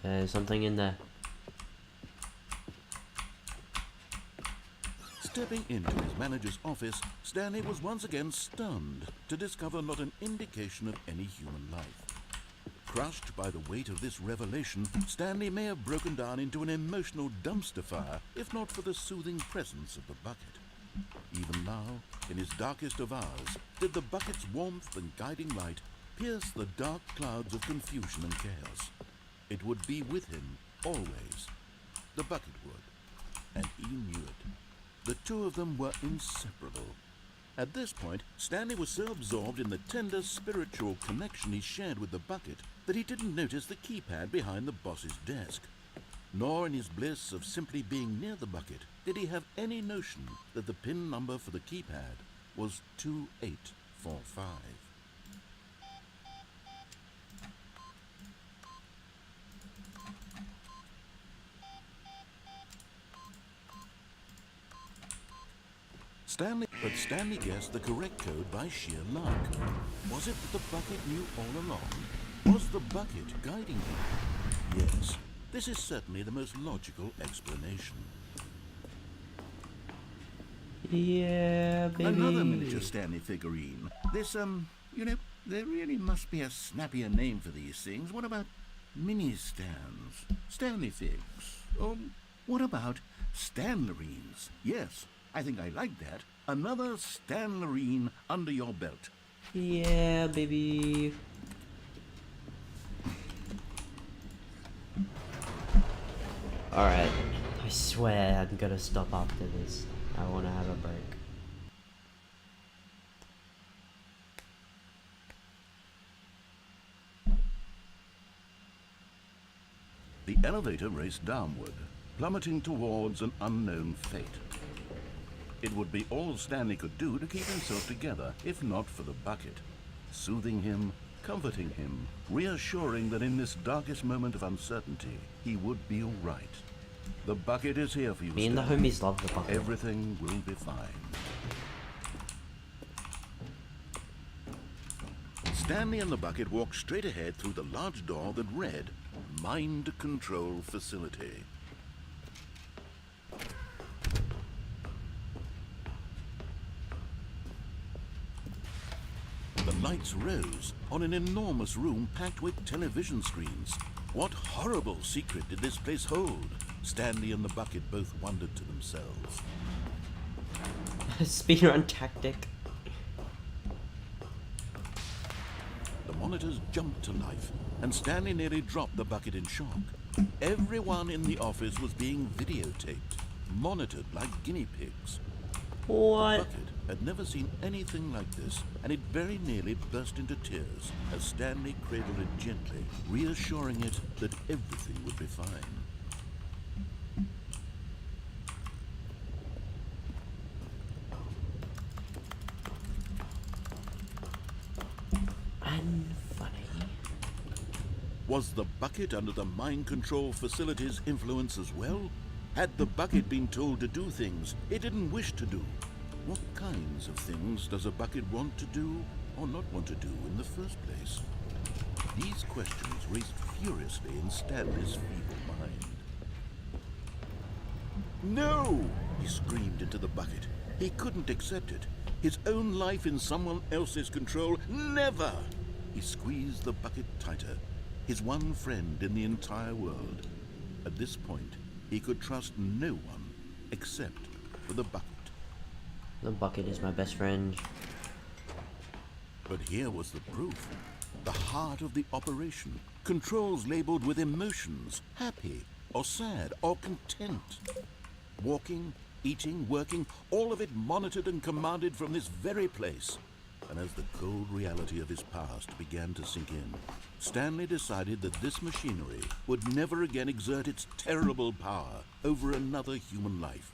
There's something in there. Stepping into his manager's office, Stanley was once again stunned to discover not an indication of any human life. Crushed by the weight of this revelation, Stanley may have broken down into an emotional dumpster fire if not for the soothing presence of the bucket. Even now, in his darkest of hours, did the bucket's warmth and guiding light pierce the dark clouds of confusion and chaos. It would be with him always. The bucket would. And he knew it. The two of them were inseparable. At this point, Stanley was so absorbed in the tender spiritual connection he shared with the bucket that he didn't notice the keypad behind the boss's desk. Nor in his bliss of simply being near the bucket did he have any notion that the PIN number for the keypad was 2845. Stanley guessed the correct code by sheer luck. Was it that the bucket knew all along? Was the bucket guiding him? Yes, this is certainly the most logical explanation. Yeah, baby. Another miniature Stanley figurine. This, there really must be a snappier name for these things. What about mini-stands? Stanley figs? Or what about Stanlerines? Yes, I think I like that. Another Stanlerine under your belt. Yeah, baby. Alright, I swear I'm gonna stop after this. I wanna have a break. The elevator raced downward, plummeting towards an unknown fate. It would be all Stanley could do to keep himself together, if not for the bucket. Soothing him, comforting him, reassuring that in this darkest moment of uncertainty, he would be all right. The bucket is here for you, Me and the Stanley. homies love the bucket. Everything will be fine. Stanley and the bucket walked straight ahead through the large door that read, Mind Control Facility. The lights rose on an enormous room packed with television screens. What horrible secret did this place hold? Stanley and the bucket both wondered to themselves. Speedrun tactic. The monitors jumped to life, and Stanley nearly dropped the bucket in shock. Everyone in the office was being videotaped, monitored like guinea pigs. What? Bucket had never seen anything like this, and it very nearly burst into tears as Stanley cradled it gently, reassuring it that everything would be fine. Unfunny. Was the bucket under the mind control facility's influence as well? Had the bucket been told to do things it didn't wish to do? What kinds of things does a bucket want to do or not want to do in the first place? These questions raced furiously in Stanley's feeble mind. No! He screamed into the bucket. He couldn't accept it. His own life in someone else's control, never! He squeezed the bucket tighter. His one friend in the entire world. At this point, he could trust no one except for the bucket. The bucket is my best friend. But here was the proof. The heart of the operation. Controls labeled with emotions, happy or sad or content. Walking, eating, working, all of it monitored and commanded from this very place. And as the cold reality of his past began to sink in, Stanley decided that this machinery would never again exert its terrible power over another human life.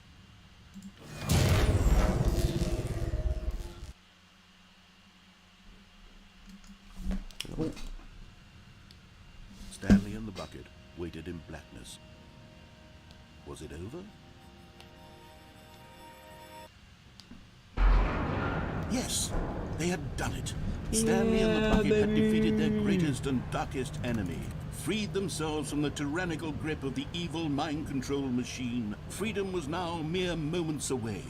Stanley and the bucket waited in blackness. Was it over? Yes, they had done it. Stanley and the bucket had defeated their greatest and darkest enemy, freed themselves from the tyrannical grip of the evil mind control machine. Freedom was now mere moments away.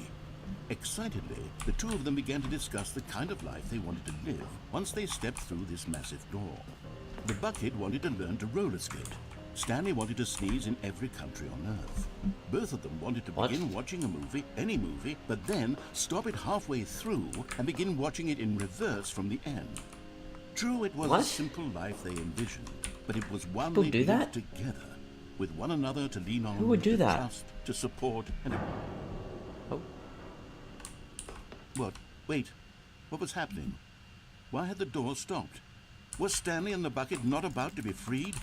Excitedly, the two of them began to discuss the kind of life they wanted to live once they stepped through this massive door. The bucket wanted to learn to roller skate. Stanley wanted to sneeze in every country on Earth. Both of them wanted to begin watching a movie, any movie, but then stop it halfway through and begin watching it in reverse from the end. True, it was a simple life they envisioned, but it was one they lived together, with one another to lean on, Who would do to that? trust, to support, and... Oh. What? Wait. What was happening? Why had the door stopped? Was Stanley and the bucket not about to be freed?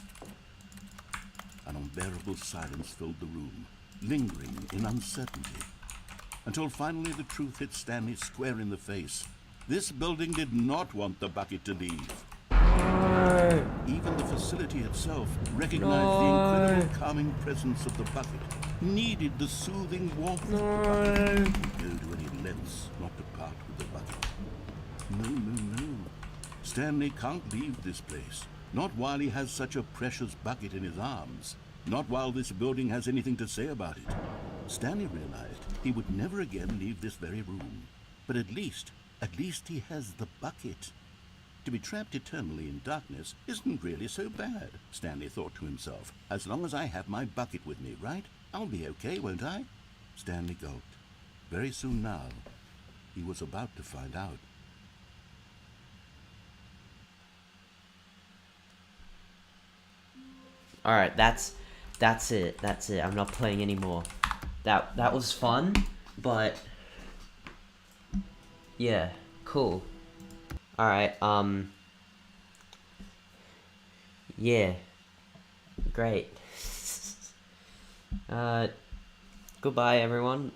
An unbearable silence filled the room, lingering in uncertainty, until finally the truth hit Stanley square in the face. This building did not want the bucket to leave. No. Even the facility itself recognized the incredible calming presence of the bucket, needed the soothing warmth of the bucket, go to any lengths not to part with the bucket. No. Stanley can't leave this place. Not while he has such a precious bucket in his arms. Not while this building has anything to say about it. Stanley realized he would never again leave this very room. But at least he has the bucket. To be trapped eternally in darkness isn't really so bad, Stanley thought to himself. As long as I have my bucket with me, right? I'll be okay, won't I? Stanley gulped. Very soon now, he was about to find out. Alright, that's it. I'm not playing anymore. That was fun, but yeah, cool. Alright, yeah. Great. Goodbye everyone.